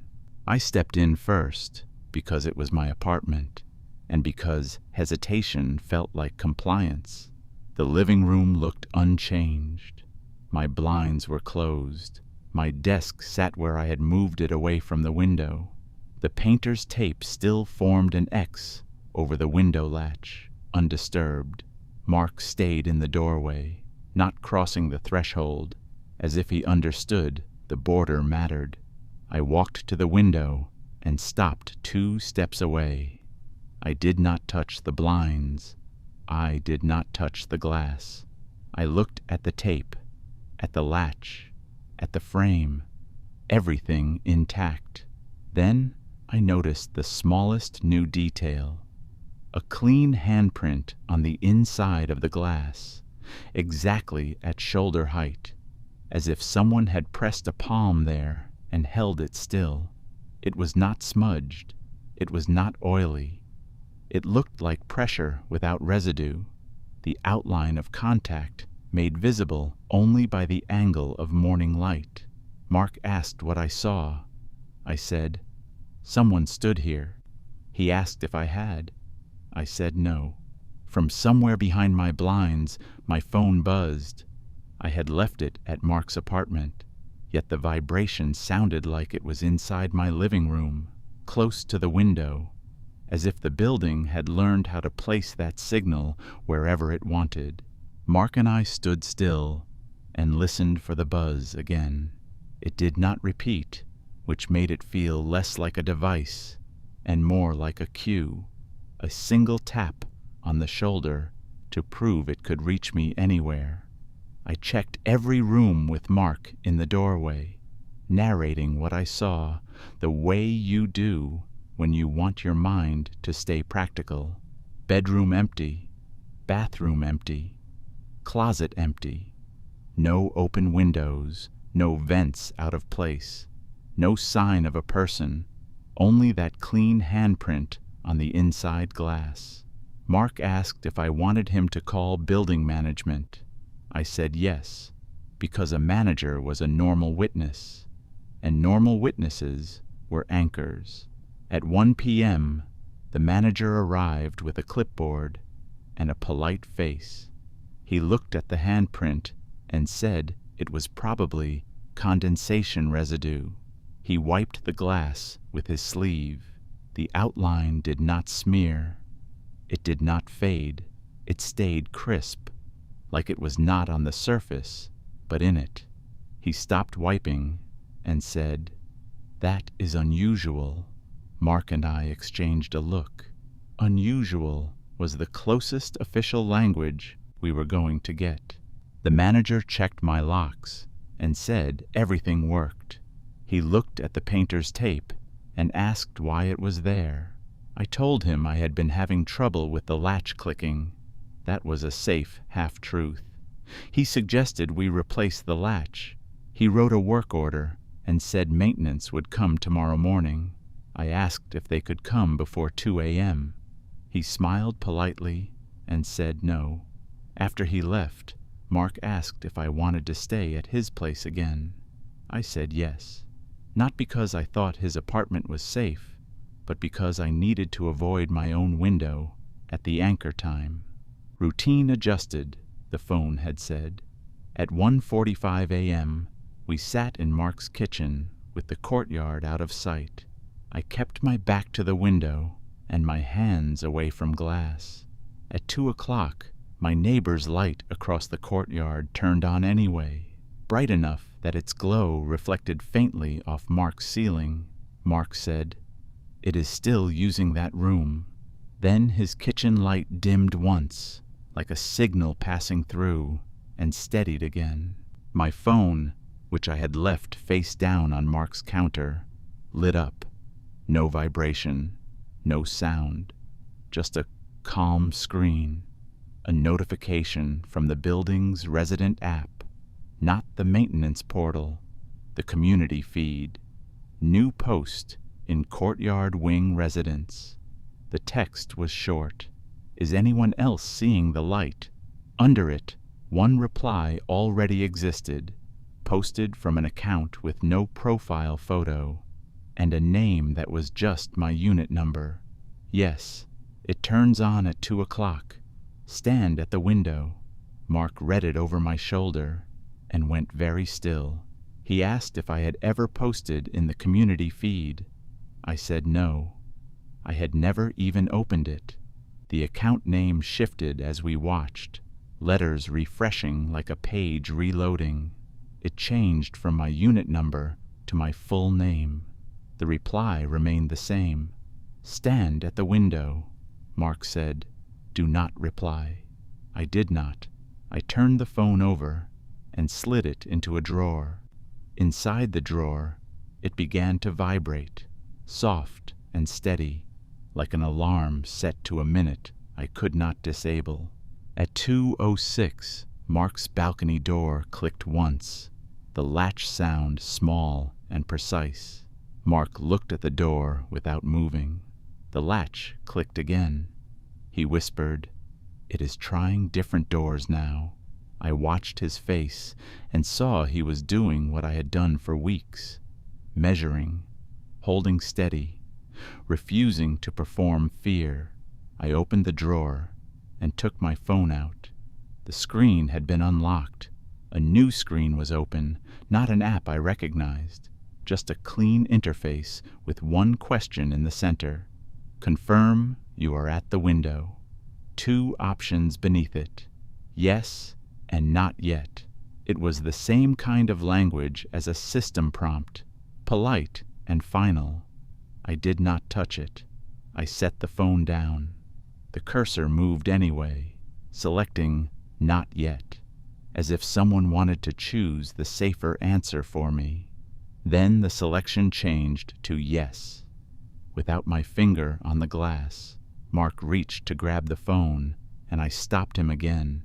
I stepped in first, because it was my apartment. and because hesitation felt like compliance. The living room looked unchanged. My blinds were closed. My desk sat where I had moved it away from the window. The painter's tape still formed an X over the window latch, undisturbed. Mark stayed in the doorway, not crossing the threshold, as if he understood the border mattered. I walked to the window and stopped 2 steps away. I did not touch the blinds. I did not touch the glass. I looked at the tape, at the latch, at the frame, everything intact. Then I noticed the smallest new detail. A clean handprint on the inside of the glass, exactly at shoulder height, as if someone had pressed a palm there and held it still. It was not smudged. It was not oily. It looked like pressure without residue, the outline of contact made visible only by the angle of morning light. Mark asked what I saw. I said, "Someone stood here." He asked if I had. I said no. From somewhere behind my blinds, my phone buzzed. I had left it at Mark's apartment, yet the vibration sounded like it was inside my living room, close to the window, as if the building had learned how to place that signal wherever it wanted. Mark and I stood still and listened for the buzz again. It did not repeat, which made it feel less like a device and more like a cue, a single tap on the shoulder to prove it could reach me anywhere. I checked every room with Mark in the doorway, narrating what I saw the way you do when you want your mind to stay practical. Bedroom empty, bathroom empty, closet empty, no open windows, no vents out of place, no sign of a person, only that clean handprint on the inside glass. Mark asked if I wanted him to call building management. I said yes, because a manager was a normal witness, and normal witnesses were anchors. At 1 p.m., the manager arrived with a clipboard and a polite face. He looked at the handprint and said it was probably condensation residue. He wiped the glass with his sleeve. The outline did not smear. It did not fade. It stayed crisp, like it was not on the surface, but in it. He stopped wiping and said, "That is unusual." Mark and I exchanged a look. Unusual was the closest official language we were going to get. The manager checked my locks and said everything worked. He looked at the painter's tape and asked why it was there. I told him I had been having trouble with the latch clicking. That was a safe half-truth. He suggested we replace the latch. He wrote a work order and said maintenance would come tomorrow morning. I asked if they could come before 2 a.m. He smiled politely and said no. After he left, Mark asked if I wanted to stay at his place again. I said yes, not because I thought his apartment was safe, but because I needed to avoid my own window at the anchor time. Routine adjusted, the phone had said. At 1:45 a.m., we sat in Mark's kitchen with the courtyard out of sight. I kept my back to the window and my hands away from glass. At 2 o'clock, my neighbor's light across the courtyard turned on anyway, bright enough that its glow reflected faintly off Mark's ceiling. Mark said, "It is still using that room." Then his kitchen light dimmed once, like a signal passing through, and steadied again. My phone, which I had left face down on Mark's counter, lit up. No vibration, no sound, just a calm screen, a notification from the building's resident app, not the maintenance portal, the community feed. New post in courtyard wing residence. The text was short. Is anyone else seeing the light? Under it, one reply already existed, posted from an account with no profile photo, and a name that was just my unit number. Yes, It turns on at 2 o'clock. Stand at the window. Mark read it over my shoulder and went very still. He asked if I had ever posted in the community feed. I said no. I had never even opened it. The account name shifted as we watched, letters refreshing like a page reloading. It changed from my unit number to my full name. The reply remained the same. Stand at the window. Mark said, do not reply. I did not. I turned the phone over and slid it into a drawer. Inside the drawer, it began to vibrate, soft and steady, like an alarm set to a minute I could not disable. At 2:06, Mark's balcony door clicked once, the latch sound small and precise. Mark looked at the door without moving. The latch clicked again. He whispered, "It is trying different doors now." I watched his face and saw he was doing what I had done for weeks, measuring, holding steady, refusing to perform fear. I opened the drawer and took my phone out. The screen had been unlocked. A new screen was open, not an app I recognized, just a clean interface with one question in the center. Confirm you are at the window. 2 options beneath it, yes and not yet. It was the same kind of language as a system prompt, polite and final. I did not touch it. I set the phone down. The cursor moved anyway, selecting not yet, as if someone wanted to choose the safer answer for me. Then the selection changed to yes. Without my finger on the glass, Mark reached to grab the phone, and I stopped him again.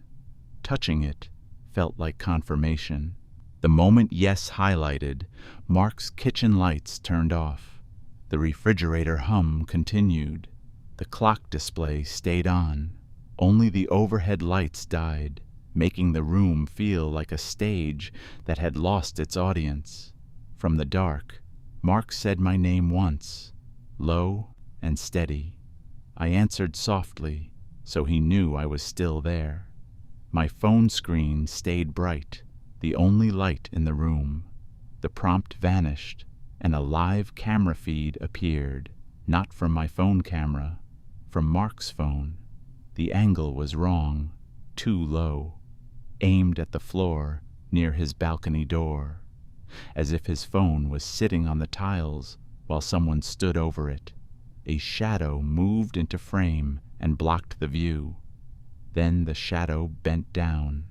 Touching it felt like confirmation. The moment yes highlighted, Mark's kitchen lights turned off. The refrigerator hum continued. The clock display stayed on. Only the overhead lights died, making the room feel like a stage that had lost its audience. From the dark, Mark said my name once, low and steady. I answered softly, so he knew I was still there. My phone screen stayed bright, the only light in the room. The prompt vanished, and a live camera feed appeared, not from my phone camera, from Mark's phone. The angle was wrong, too low, aimed at the floor near his balcony door, as if his phone was sitting on the tiles while someone stood over it. A shadow moved into frame and blocked the view. Then the shadow bent down.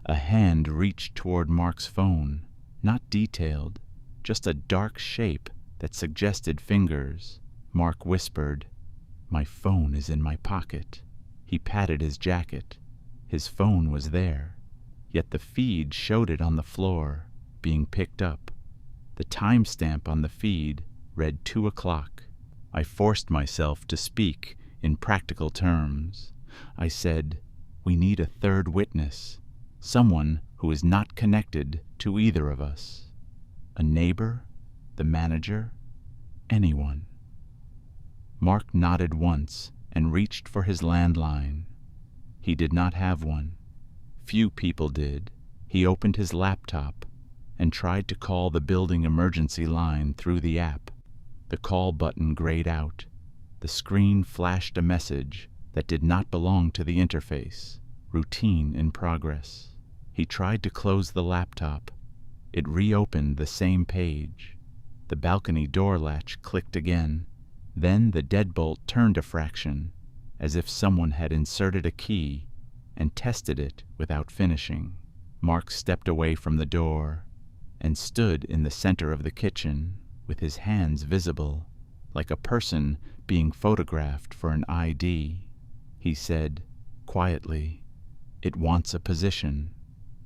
A hand reached toward Mark's phone, not detailed, just a dark shape that suggested fingers. Mark whispered, "My phone is in my pocket." He patted his jacket. His phone was there, yet the feed showed it on the floor, being picked up. The timestamp on the feed read 2 o'clock. I forced myself to speak in practical terms. I said, "We need a third witness, someone who is not connected to either of us. A neighbor, the manager, anyone." Mark nodded once and reached for his landline. He did not have one. Few people did. He opened his laptop and tried to call the building emergency line through the app. The call button grayed out. The screen flashed a message that did not belong to the interface. Routine in progress. He tried to close the laptop. It reopened the same page. The balcony door latch clicked again. Then the deadbolt turned a fraction, as if someone had inserted a key and tested it without finishing. Mark stepped away from the door and stood in the center of the kitchen with his hands visible, like a person being photographed for an ID. He said, quietly, "It wants a position,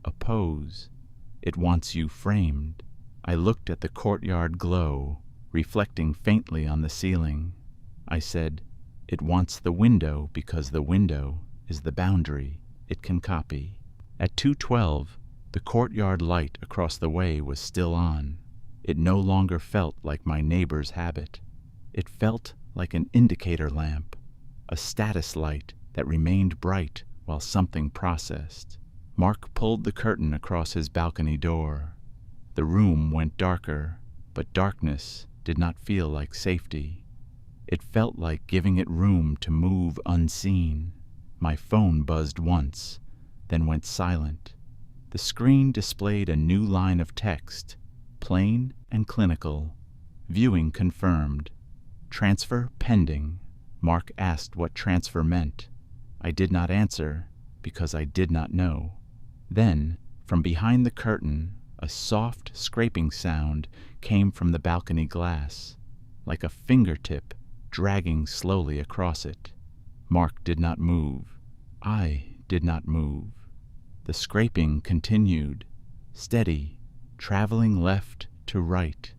a pose. It wants you framed." I looked at the courtyard glow, reflecting faintly on the ceiling. I said, "It wants the window because the window is the boundary it can copy." At 2:12, the courtyard light across the way was still on. It no longer felt like my neighbor's habit. It felt like an indicator lamp, a status light that remained bright while something processed. Mark pulled the curtain across his balcony door. The room went darker, but darkness did not feel like safety. It felt like giving it room to move unseen. My phone buzzed once, then went silent. The screen displayed a new line of text, plain and clinical. Viewing confirmed. Transfer pending. Mark asked what transfer meant. I did not answer because I did not know. Then, from behind the curtain, a soft scraping sound came from the balcony glass, like a fingertip dragging slowly across it. Mark did not move. I did not move. The scraping continued, steady, traveling left to right,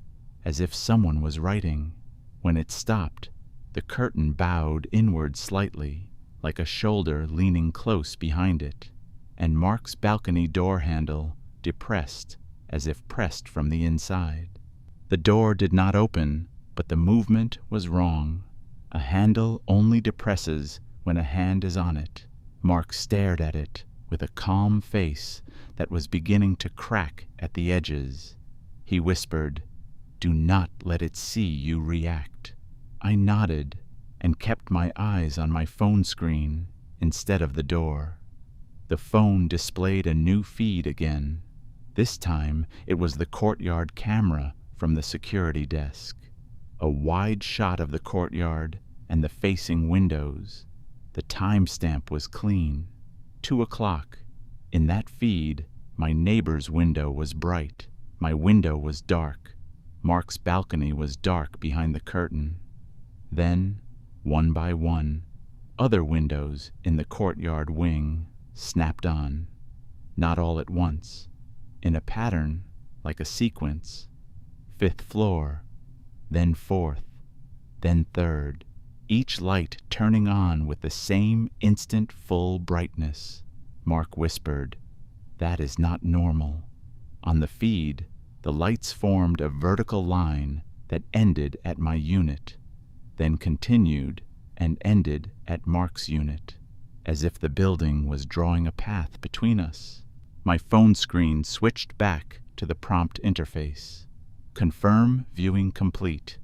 as if someone was writing. When it stopped, the curtain bowed inward slightly, like a shoulder leaning close behind it, and Mark's balcony door handle depressed as if pressed from the inside. The door did not open, but the movement was wrong. A handle only depresses when a hand is on it. Mark stared at it with a calm face that was beginning to crack at the edges. He whispered, "Do not let it see you react." I nodded and kept my eyes on my phone screen instead of the door. The phone displayed a new feed again. This time it was the courtyard camera from the security desk. A wide shot of the courtyard and the facing windows. The timestamp was clean. 2 o'clock. In that feed, my neighbor's window was bright. My window was dark. Mark's balcony was dark behind the curtain. Then, one by one, other windows in the courtyard wing snapped on. Not all at once. In a pattern, like a sequence. 5th floor, then 4th, then 3rd, each light turning on with the same instant full brightness. Mark whispered, "That is not normal." On the feed, the lights formed a vertical line that ended at my unit, then continued and ended at Mark's unit, as if the building was drawing a path between us. My phone screen switched back to the prompt interface. Confirm viewing complete.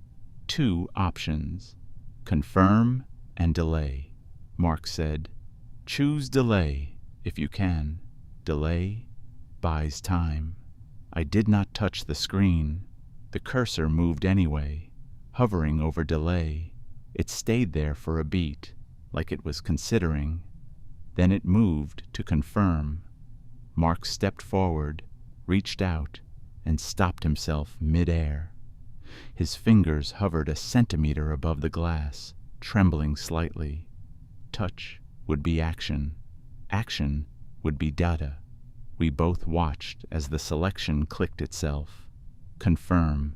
2 options. Confirm and delay. Mark said, "Choose delay if you can. Delay buys time." I did not touch the screen. The cursor moved anyway, hovering over delay. It stayed there for a beat, like it was considering. Then it moved to confirm. Mark stepped forward, reached out, and stopped himself mid-air. His fingers hovered a centimeter above the glass, trembling slightly. Touch would be action. Action would be data. We both watched as the selection clicked itself. Confirm.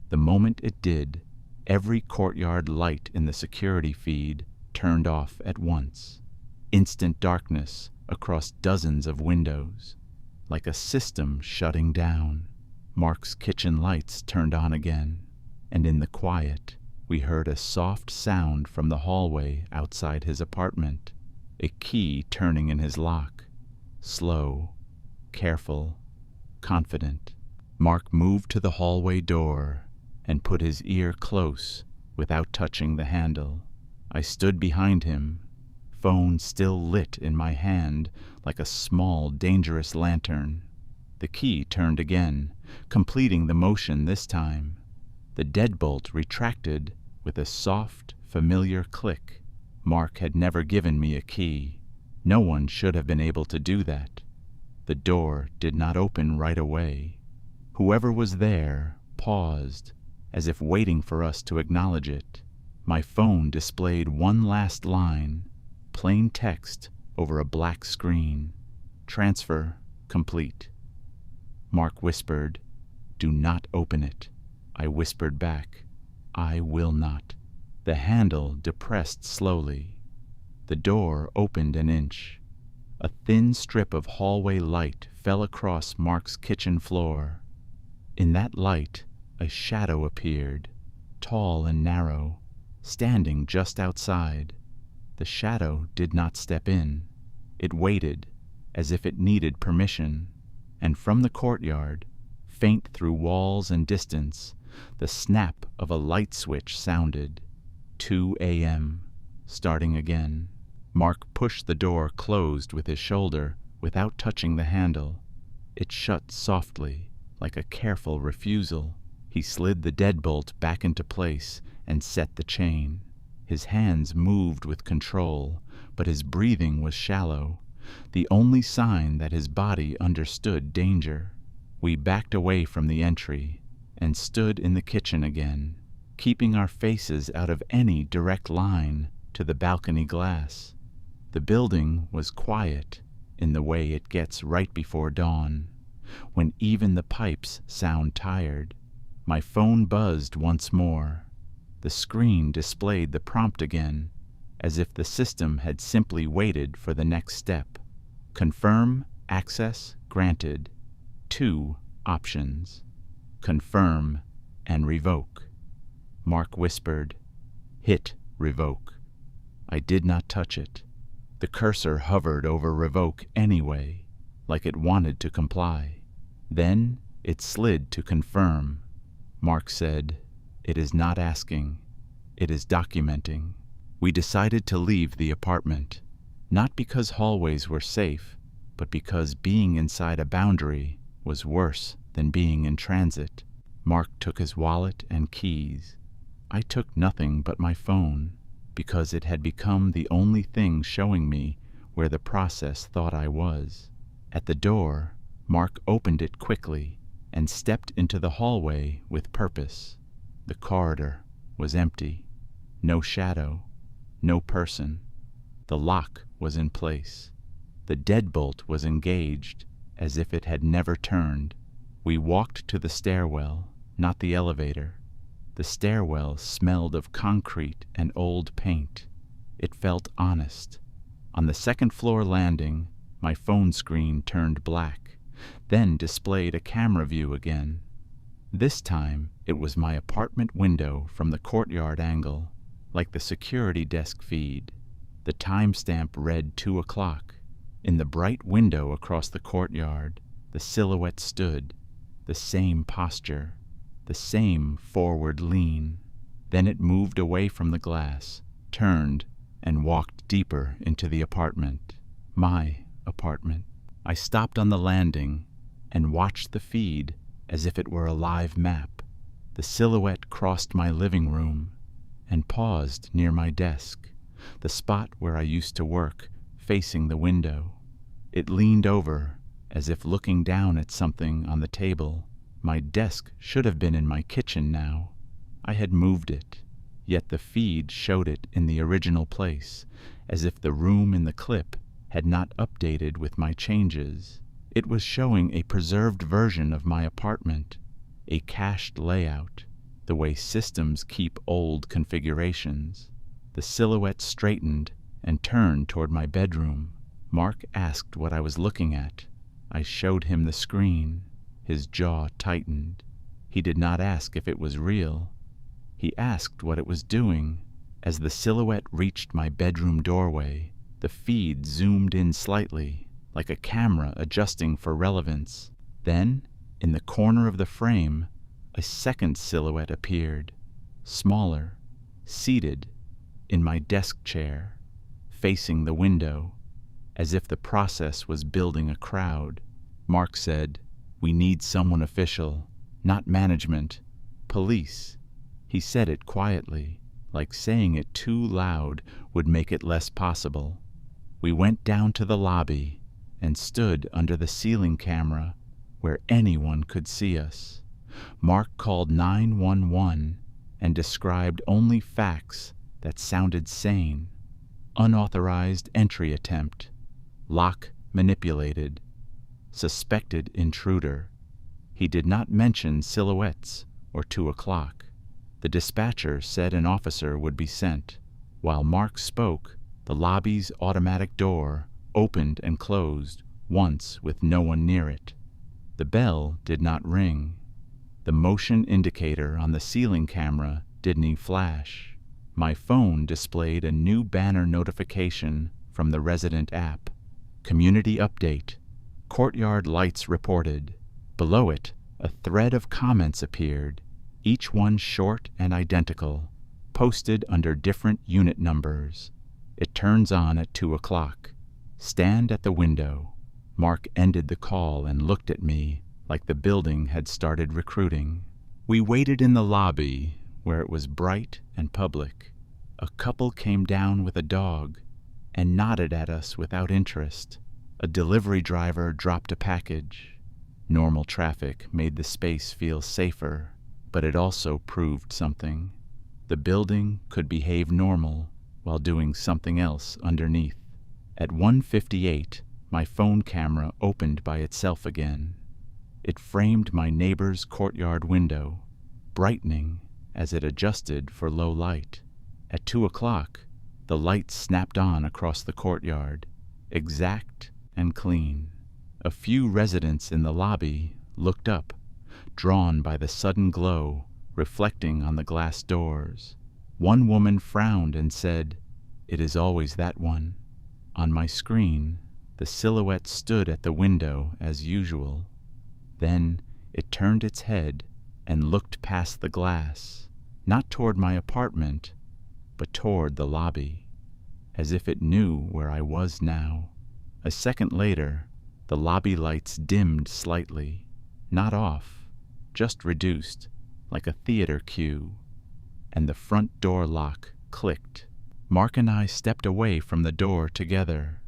The moment it did, every courtyard light in the security feed turned off at once. Instant darkness across dozens of windows, like a system shutting down. Mark's kitchen lights turned on again, and in the quiet, we heard a soft sound from the hallway outside his apartment, a key turning in his lock. Slow, careful, confident. Mark moved to the hallway door and put his ear close without touching the handle. I stood behind him, phone still lit in my hand like a small, dangerous lantern. The key turned again, completing the motion this time. The deadbolt retracted with a soft, familiar click. Mark had never given me a key. No one should have been able to do that. The door did not open right away. Whoever was there paused, as if waiting for us to acknowledge it. My phone displayed one last line, plain text over a black screen. Transfer complete. Mark whispered, "Do not open it." I whispered back, "I will not." The handle depressed slowly. The door opened an inch. A thin strip of hallway light fell across Mark's kitchen floor. In that light, a shadow appeared, tall and narrow, standing just outside. The shadow did not step in. It waited, as if it needed permission, and from the courtyard, faint through walls and distance, the snap of a light switch sounded. 2 a.m., starting again. Mark pushed the door closed with his shoulder without touching the handle. It shut softly, like a careful refusal. He slid the deadbolt back into place and set the chain. His hands moved with control, but his breathing was shallow, the only sign that his body understood danger. We backed away from the entry and stood in the kitchen again, keeping our faces out of any direct line to the balcony glass. The building was quiet in the way it gets right before dawn, when even the pipes sound tired. My phone buzzed once more. The screen displayed the prompt again, as if the system had simply waited for the next step. Confirm access granted. 2 options. Confirm and revoke. Mark whispered, "Hit revoke." I did not touch it. The cursor hovered over revoke anyway, like it wanted to comply. Then it slid to confirm. Mark said, "It is not asking. It is documenting." We decided to leave the apartment, not because hallways were safe, but because being inside a boundary was worse than being in transit. Mark took his wallet and keys. I took nothing but my phone, because it had become the only thing showing me where the process thought I was. At the door, Mark opened it quickly and stepped into the hallway with purpose. The corridor was empty. No shadow, no person. The lock was in place. The deadbolt was engaged, as if it had never turned. We walked to the stairwell, not the elevator. The stairwell smelled of concrete and old paint. It felt honest. On the second-floor landing, my phone screen turned black, then displayed a camera view again. This time, it was my apartment window from the courtyard angle, like the security desk feed. The timestamp read 2 o'clock. In the bright window across the courtyard, the silhouette stood, the same posture, the same forward lean. Then it moved away from the glass, turned, and walked deeper into the apartment. My apartment. I stopped on the landing and watched the feed as if it were a live map. The silhouette crossed my living room and paused near my desk, the spot where I used to work, facing the window. It leaned over, as if looking down at something on the table. My desk should have been in my kitchen now. I had moved it, yet the feed showed it in the original place, as if the room in the clip had not updated with my changes. It was showing a preserved version of my apartment, a cached layout, the way systems keep old configurations. The silhouette straightened and turned toward my bedroom. Mark asked what I was looking at. I showed him the screen. His jaw tightened. He did not ask if it was real. He asked what it was doing. As the silhouette reached my bedroom doorway, the feed zoomed in slightly, like a camera adjusting for relevance. Then, in the corner of the frame, a second silhouette appeared, smaller, seated in my desk chair, facing the window, as if the process was building a crowd. Mark said, "We need someone official, not management, police." He said it quietly, like saying it too loud would make it less possible. We went down to the lobby and stood under the ceiling camera where anyone could see us. Mark called 911 and described only facts that sounded sane. Unauthorized entry attempt. Lock manipulated. Suspected intruder. He did not mention silhouettes or 2 o'clock. The dispatcher said an officer would be sent. While Mark spoke, the lobby's automatic door opened and closed once with no one near it. The bell did not ring. The motion indicator on the ceiling camera didn't flash. My phone displayed a new banner notification from the resident app. Community update. Courtyard lights reported. Below it, a thread of comments appeared, each one short and identical, posted under different unit numbers. It turns on at 2 o'clock. Stand at the window. Mark ended the call and looked at me like the building had started recruiting. We waited in the lobby, where it was bright and public. A couple came down with a dog and nodded at us without interest. A delivery driver dropped a package. Normal traffic made the space feel safer, but it also proved something. The building could behave normal while doing something else underneath. At 1:58, my phone camera opened by itself again. It framed my neighbor's courtyard window, brightening as it adjusted for low light. At 2 o'clock, the light snapped on across the courtyard, exact and clean. A few residents in the lobby looked up, drawn by the sudden glow reflecting on the glass doors. One woman frowned and said, "It is always that one." On my screen, the silhouette stood at the window as usual. Then it turned its head and looked past the glass, not toward my apartment, but toward the lobby, as if it knew where I was now. A second later, the lobby lights dimmed slightly, not off, just reduced, like a theater cue, and the front door lock clicked. Mark and I stepped away from the door together.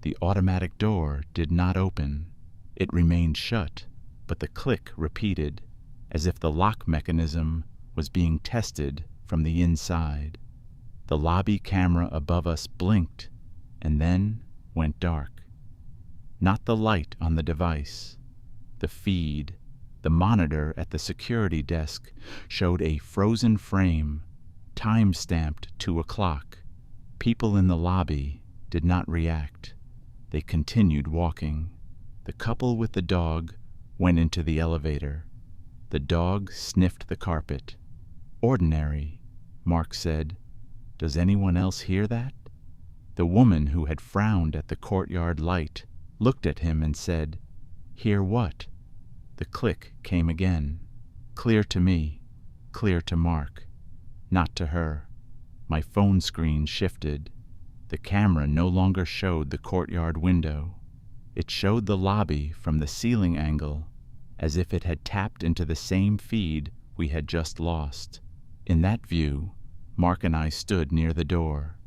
The automatic door did not open. It remained shut, but the click repeated, as if the lock mechanism was being tested from the inside. The lobby camera above us blinked and then went dark. Not the light on the device. The feed, the monitor at the security desk showed a frozen frame, time-stamped 2 o'clock. People in the lobby did not react. They continued walking. The couple with the dog went into the elevator. The dog sniffed the carpet. "Ordinary," Mark said. "Does anyone else hear that?" The woman who had frowned at the courtyard light looked at him and said, "Hear what?" The click came again. Clear to me, clear to Mark, not to her. My phone screen shifted. The camera no longer showed the courtyard window. It showed the lobby from the ceiling angle, as if it had tapped into the same feed we had just lost. In that view, Mark and I stood near the door,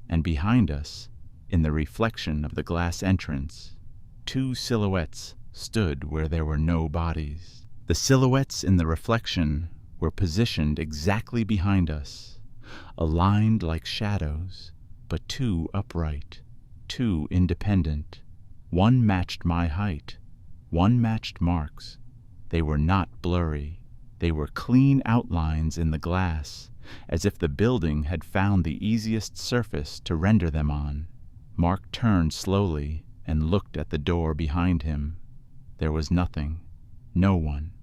and behind us, in the reflection of the glass entrance, two silhouettes stood where there were no bodies. The silhouettes in the reflection were positioned exactly behind us, aligned like shadows, but two upright, two independent. One matched my height, one matched Mark's. They were not blurry. They were clean outlines in the glass, as if the building had found the easiest surface to render them on. Mark turned slowly and looked at the door behind him. There was nothing, no one,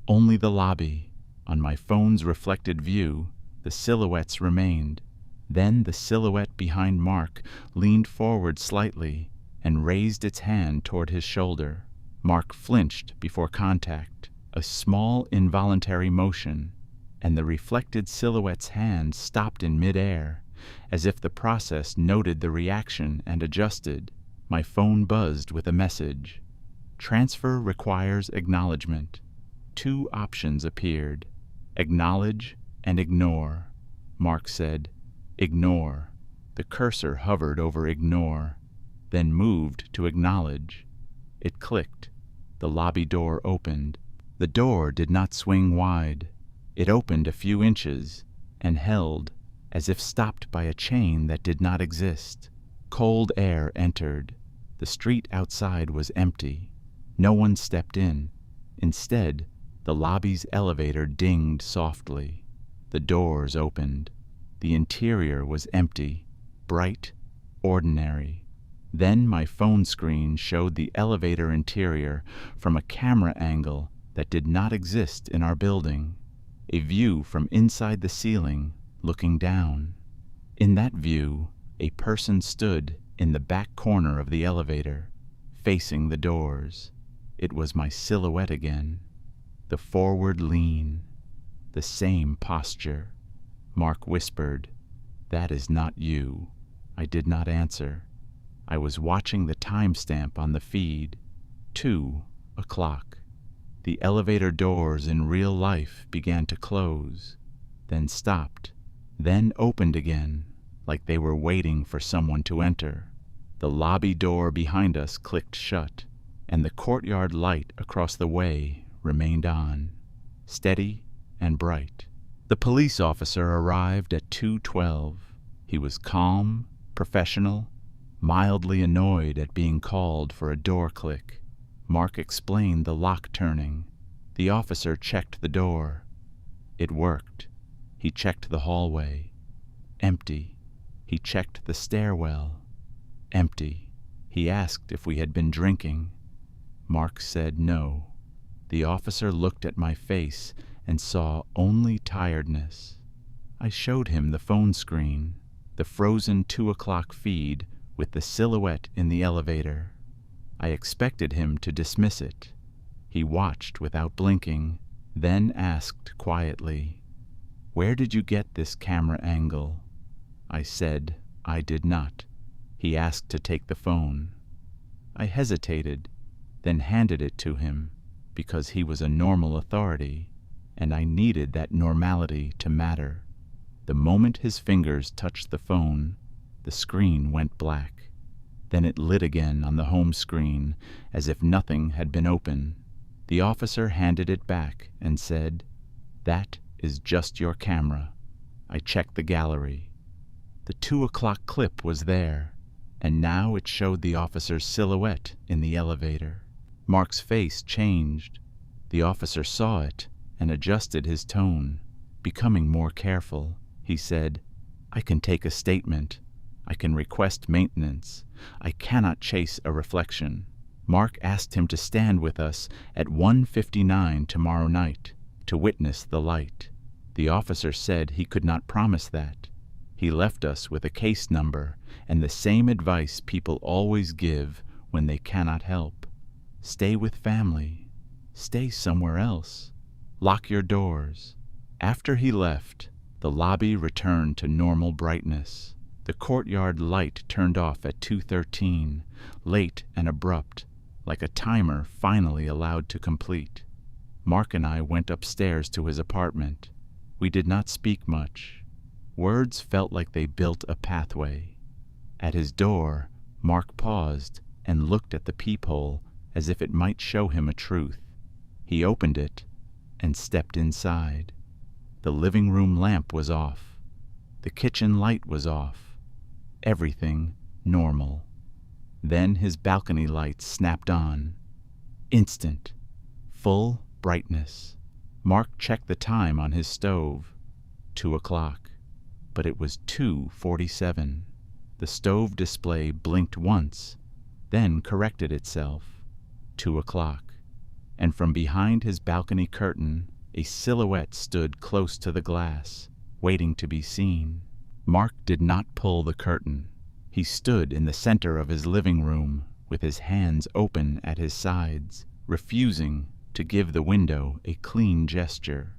only the lobby. On my phone's reflected view, the silhouettes remained. Then the silhouette behind Mark leaned forward slightly and raised its hand toward his shoulder. Mark flinched before contact, a small involuntary motion, and the reflected silhouette's hand stopped in midair, as if the process noted the reaction and adjusted. My phone buzzed with a message. Transfer requires acknowledgement. Two options appeared, acknowledge and ignore. Mark said, "Ignore." The cursor hovered over ignore, then moved to acknowledge. It clicked. The lobby door opened. The door did not swing wide. It opened a few inches and held, as if stopped by a chain that did not exist. Cold air entered. The street outside was empty. No one stepped in. Instead, the lobby's elevator dinged softly. The doors opened. The interior was empty, bright, ordinary. Then my phone screen showed the elevator interior from a camera angle that did not exist in our building. A view from inside the ceiling, looking down. In that view, a person stood in the back corner of the elevator, facing the doors. It was my silhouette again. The forward lean. The same posture. Mark whispered, "That is not you." I did not answer. I was watching the timestamp on the feed. 2:00. The elevator doors in real life began to close, then stopped, then opened again, like they were waiting for someone to enter. The lobby door behind us clicked shut, and the courtyard light across the way remained on, steady and bright. The police officer arrived at 2:12. He was calm, professional, mildly annoyed at being called for a door click. Mark explained the lock turning. The officer checked the door. It worked. He checked the hallway. Empty. He checked the stairwell. Empty. He asked if we had been drinking. Mark said no. The officer looked at my face and saw only tiredness. I showed him the phone screen, the frozen 2:00 feed with the silhouette in the elevator. I expected him to dismiss it. He watched without blinking, then asked quietly, "Where did you get this camera angle?" I said I did not. He asked to take the phone. I hesitated, then handed it to him, because he was a normal authority, and I needed that normality to matter. The moment his fingers touched the phone, the screen went black. Then it lit again on the home screen, as if nothing had been open. The officer handed it back and said, "That is just your camera." I checked the gallery. The 2:00 clip was there, and now it showed the officer's silhouette in the elevator. Mark's face changed. The officer saw it and adjusted his tone, becoming more careful. He said, "I can take a statement. I can request maintenance. I cannot chase a reflection." Mark asked him to stand with us at 1:59 tomorrow night to witness the light. The officer said he could not promise that. He left us with a case number and the same advice people always give when they cannot help. Stay with family. Stay somewhere else. Lock your doors. After he left, the lobby returned to normal brightness. The courtyard light turned off at 2:13, late and abrupt, like a timer finally allowed to complete. Mark and I went upstairs to his apartment. We did not speak much. Words felt like they built a pathway. At his door, Mark paused and looked at the peephole as if it might show him a truth. He opened it and stepped inside. The living room lamp was off. The kitchen light was off. Everything normal. Then his balcony light snapped on. Instant. Full brightness. Mark checked the time on his stove. 2:00. But it was 2:47. The stove display blinked once, then corrected itself. 2:00. And from behind his balcony curtain, a silhouette stood close to the glass, waiting to be seen. Mark did not pull the curtain. He stood in the center of his living room, with his hands open at his sides, refusing to give the window a clean gesture.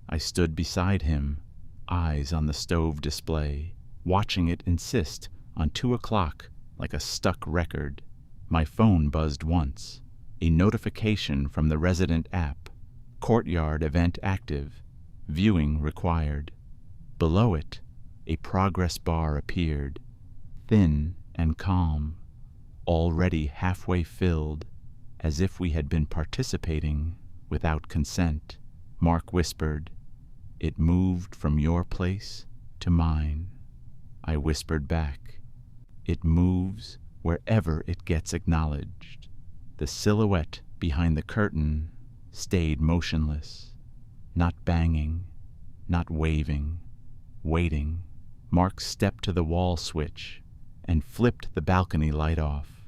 I stood beside him, eyes on the stove display, watching it insist on 2:00 like a stuck record. My phone buzzed once. A notification from the resident app. Courtyard event active. Viewing required. Below it, a progress bar appeared, thin and calm, already halfway filled, as if we had been participating without consent. Mark whispered, "It moved from your place to mine." I whispered back, "It moves wherever it gets acknowledged." The silhouette behind the curtain stayed motionless, not banging, not waving, waiting. Mark stepped to the wall switch and flipped the balcony light off.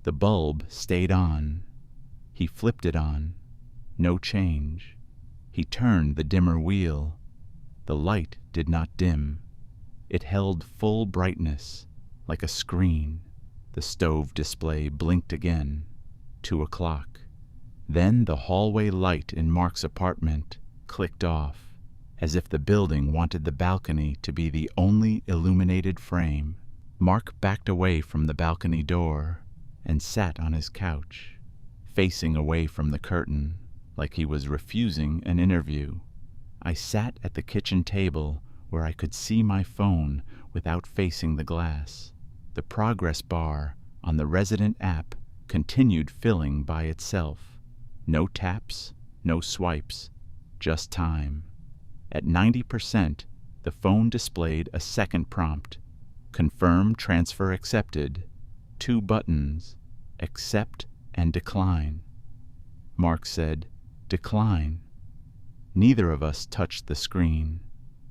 The bulb stayed on. He flipped it on. No change. He turned the dimmer wheel. The light did not dim. It held full brightness, like a screen. The stove display blinked again. 2 o'clock. Then the hallway light in Mark's apartment clicked off, as if the building wanted the balcony to be the only illuminated frame. Mark backed away from the balcony door and sat on his couch, facing away from the curtain, like he was refusing an interview. I sat at the kitchen table where I could see my phone without facing the glass. The progress bar on the resident app continued filling by itself. No taps, no swipes, just time. At 90%, the phone displayed a second prompt. Confirm transfer accepted. 2 buttons, accept and decline. Mark said, decline. Neither of us touched the screen.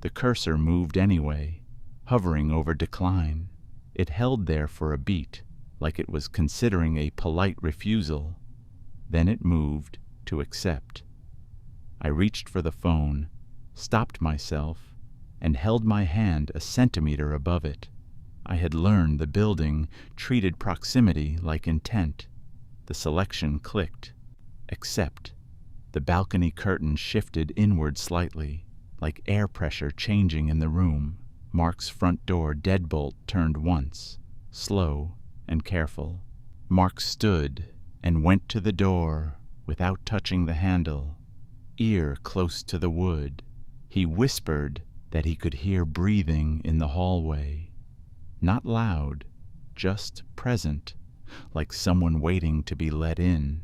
The cursor moved anyway, hovering over decline. It held there for a beat, like it was considering a polite refusal. Then it moved to accept. I reached for the phone, stopped myself, and held my hand a centimeter above it. I had learned the building treated proximity like intent. The selection clicked. Accept. The balcony curtain shifted inward slightly, like air pressure changing in the room. Mark's front door deadbolt turned once, slow and careful. Mark stood and went to the door without touching the handle, ear close to the wood. He whispered that he could hear breathing in the hallway. Not loud, just present, like someone waiting to be let in.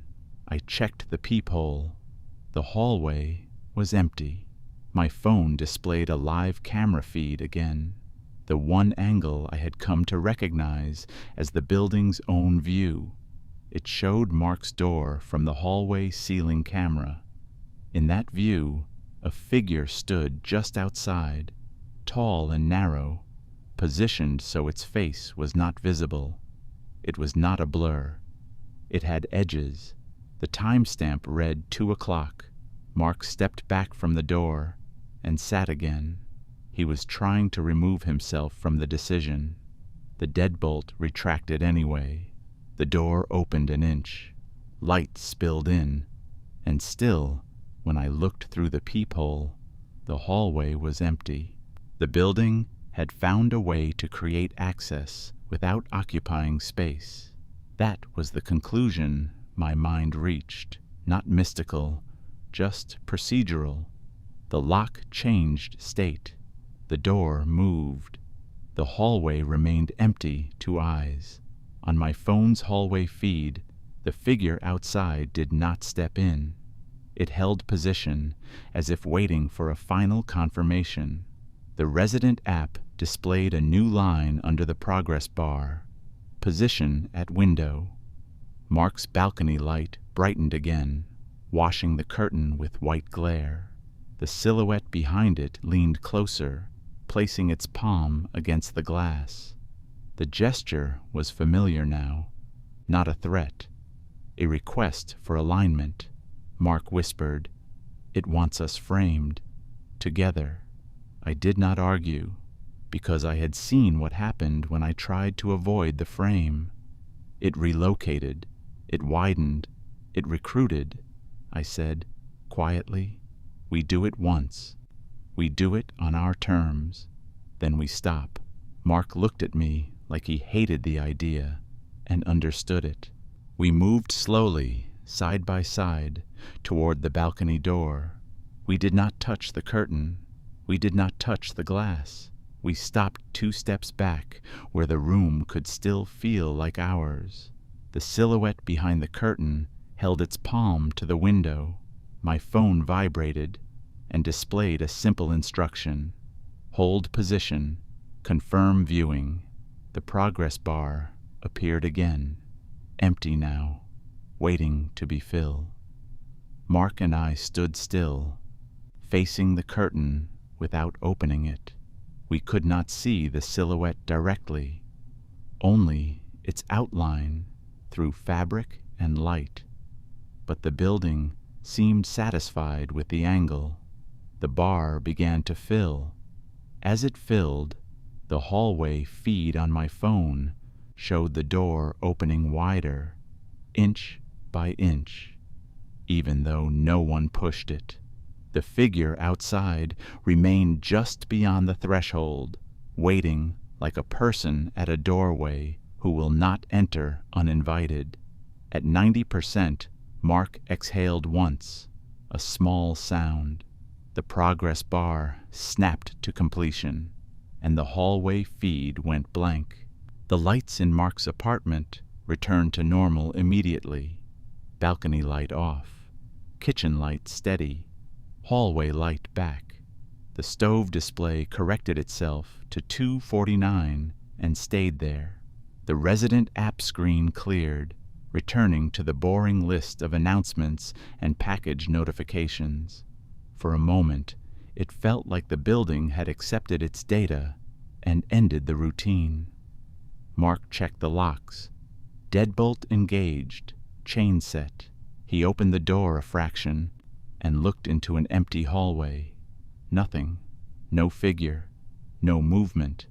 I checked the peephole. The hallway was empty. My phone displayed a live camera feed again, the one angle I had come to recognize as the building's own view. It showed Mark's door from the hallway ceiling camera. In that view, a figure stood just outside, tall and narrow, positioned so its face was not visible. It was not a blur. It had edges. The timestamp read 2 o'clock. Mark stepped back from the door and sat again. He was trying to remove himself from the decision. The deadbolt retracted anyway. The door opened an inch. Light spilled in, and still, when I looked through the peephole, the hallway was empty. The building had found a way to create access without occupying space. That was the conclusion my mind reached, not mystical, just procedural. The lock changed state. The door moved. The hallway remained empty to eyes. On my phone's hallway feed, the figure outside did not step in. It held position, as if waiting for a final confirmation. The resident app displayed a new line under the progress bar. Position at window. Mark's balcony light brightened again, washing the curtain with white glare. The silhouette behind it leaned closer, placing its palm against the glass. The gesture was familiar now, not a threat, a request for alignment. Mark whispered, "It wants us framed, together." I did not argue, because I had seen what happened when I tried to avoid the frame. It relocated, it widened, it recruited. I said, quietly, "We do it once. We do it on our terms. Then we stop." Mark looked at me like he hated the idea and understood it. We moved slowly, side by side, toward the balcony door. We did not touch the curtain. We did not touch the glass. We stopped 2 steps back, where the room could still feel like ours. The silhouette behind the curtain held its palm to the window. My phone vibrated and displayed a simple instruction: hold position, confirm viewing. The progress bar appeared again, empty now, waiting to be filled. Mark and I stood still, facing the curtain without opening it. We could not see the silhouette directly, only its outline through fabric and light. But the building seemed satisfied with the angle. The bar began to fill. As it filled, The hallway feed on my phone showed the door opening wider, inch by inch, even though no one pushed it. The figure outside remained just beyond the threshold, waiting like a person at a doorway who will not enter uninvited. At 90%, Mark exhaled once, a small sound. The progress bar snapped to completion, and the hallway feed went blank. The lights in Mark's apartment returned to normal immediately. Balcony light off, kitchen light steady, hallway light back. The stove display corrected itself to 249 and stayed there. The resident app screen cleared, returning to the boring list of announcements and package notifications. For a moment, it felt like the building had accepted its data and ended the routine. Mark checked the locks. Deadbolt engaged, chain set. He opened the door a fraction and looked into an empty hallway. Nothing, no figure, no movement,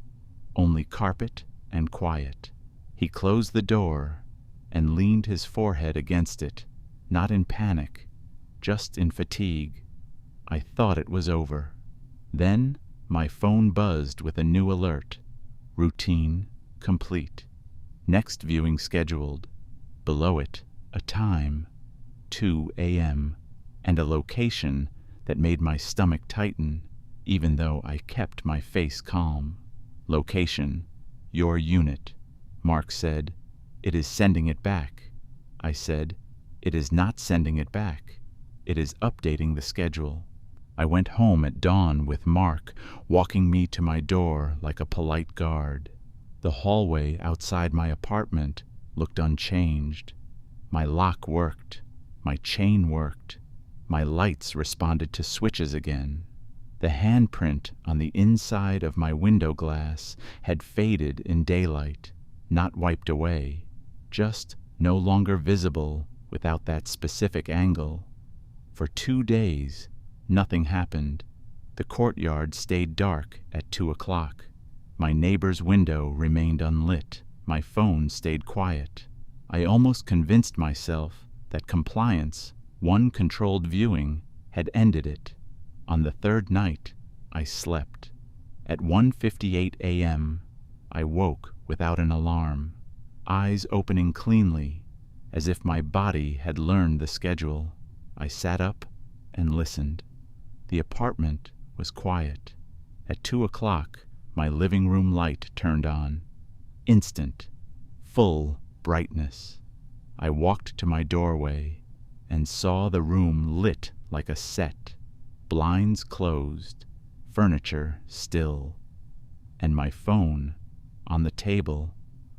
only carpet and quiet. He closed the door and leaned his forehead against it, not in panic, just in fatigue. I thought it was over. Then my phone buzzed with a new alert. Routine complete. Next viewing scheduled. Below it, a time, 2 a.m., and a location that made my stomach tighten, even though I kept my face calm. Location, your unit. Mark said, "It is sending it back." I said, "It is not sending it back. It is updating the schedule." I went home at dawn with Mark walking me to my door like a polite guard. The hallway outside my apartment looked unchanged. My lock worked. My chain worked. My lights responded to switches again. The handprint on the inside of my window glass had faded in daylight, not wiped away, just no longer visible without that specific angle. For 2 days, nothing happened. The courtyard stayed dark at 2 o'clock. My neighbor's window remained unlit. My phone stayed quiet. I almost convinced myself that compliance, one controlled viewing, had ended it. On the third night, I slept. At 1:58 a.m., I woke without an alarm, eyes opening cleanly, as if my body had learned the schedule. I sat up and listened. The apartment was quiet. At 2 o'clock, my living room light turned on. Instant, full brightness. I walked to my doorway and saw the room lit like a set, blinds closed, furniture still, and my phone, on the table,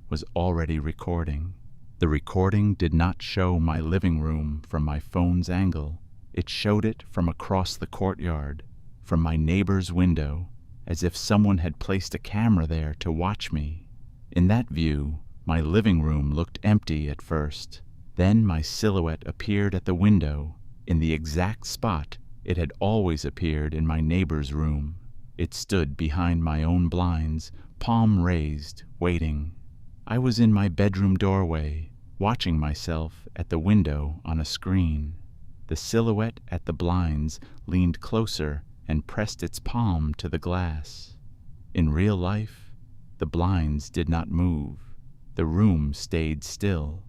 was already recording. The recording did not show my living room from my phone's angle. It showed it from across the courtyard, from my neighbor's window, as if someone had placed a camera there to watch me. In that view, my living room looked empty at first. Then my silhouette appeared at the window, in the exact spot it had always appeared in my neighbor's room. It stood behind my own blinds, palm raised, waiting. I was in my bedroom doorway, watching myself at the window on a screen. The silhouette at the blinds leaned closer and pressed its palm to the glass. In real life, the blinds did not move. The room stayed still,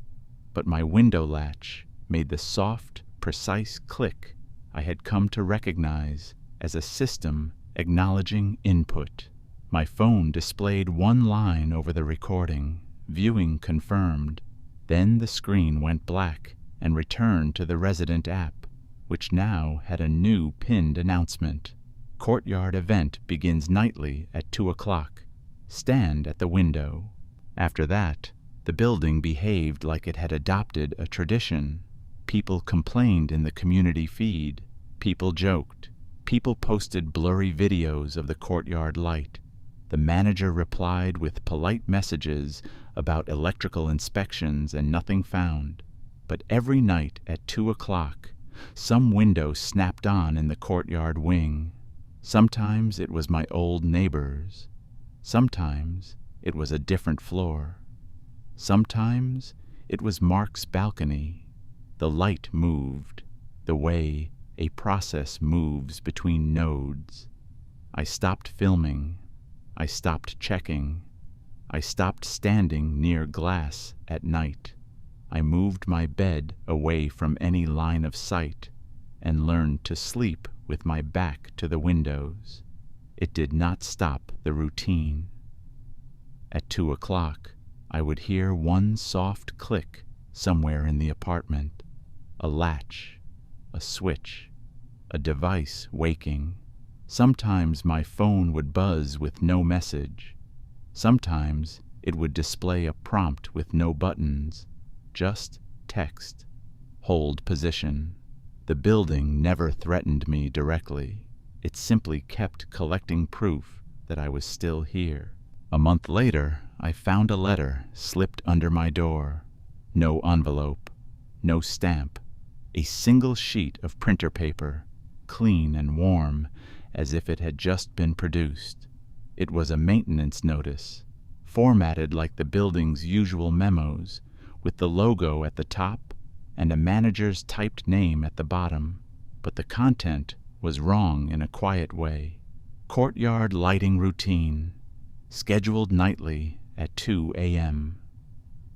but my window latch made the soft, precise click I had come to recognize as a system acknowledging input. My phone displayed one line over the recording, viewing confirmed. Then the screen went black and returned to the resident app, which now had a new pinned announcement. Courtyard event begins nightly at 2 o'clock. Stand at the window. After that, the building behaved like it had adopted a tradition. People complained in the community feed. People joked. People posted blurry videos of the courtyard light. The manager replied with polite messages about electrical inspections and nothing found. But every night at 2 o'clock, some window snapped on in the courtyard wing. Sometimes it was my old neighbor's. Sometimes it was a different floor. Sometimes it was Mark's balcony. The light moved, the way a process moves between nodes. I stopped filming. I stopped checking. I stopped standing near glass at night. I moved my bed away from any line of sight and learned to sleep with my back to the windows. It did not stop the routine. At 2 o'clock, I would hear one soft click somewhere in the apartment, a latch, a switch, a device waking. Sometimes my phone would buzz with no message. Sometimes it would display a prompt with no buttons, just text, hold position. The building never threatened me directly. It simply kept collecting proof that I was still here. A month later, I found a letter slipped under my door. No envelope, no stamp, a single sheet of printer paper, clean and warm, as if it had just been produced. It was a maintenance notice, formatted like the building's usual memos, with the logo at the top and a manager's typed name at the bottom. But the content was wrong in a quiet way. Courtyard lighting routine, scheduled nightly at 2 a.m.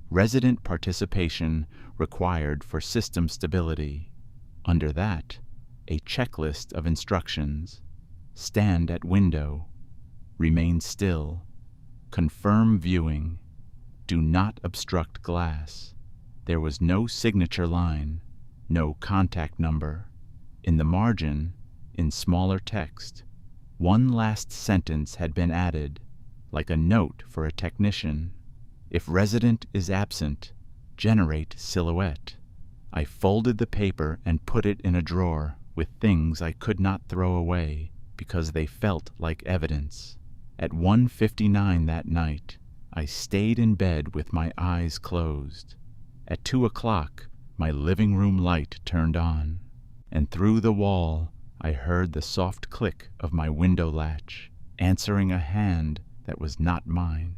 Resident participation required for system stability. Under that, a checklist of instructions. Stand at window. Remain still. Confirm viewing. Do not obstruct glass. There was no signature line, no contact number. In the margin, in smaller text, one last sentence had been added, like a note for a technician. If resident is absent, generate silhouette. I folded the paper and put it in a drawer with things I could not throw away because they felt like evidence. At 1:59 that night, I stayed in bed with my eyes closed. At 2 o'clock, my living room light turned on, and through the wall I heard the soft click of my window latch, answering a hand that was not mine.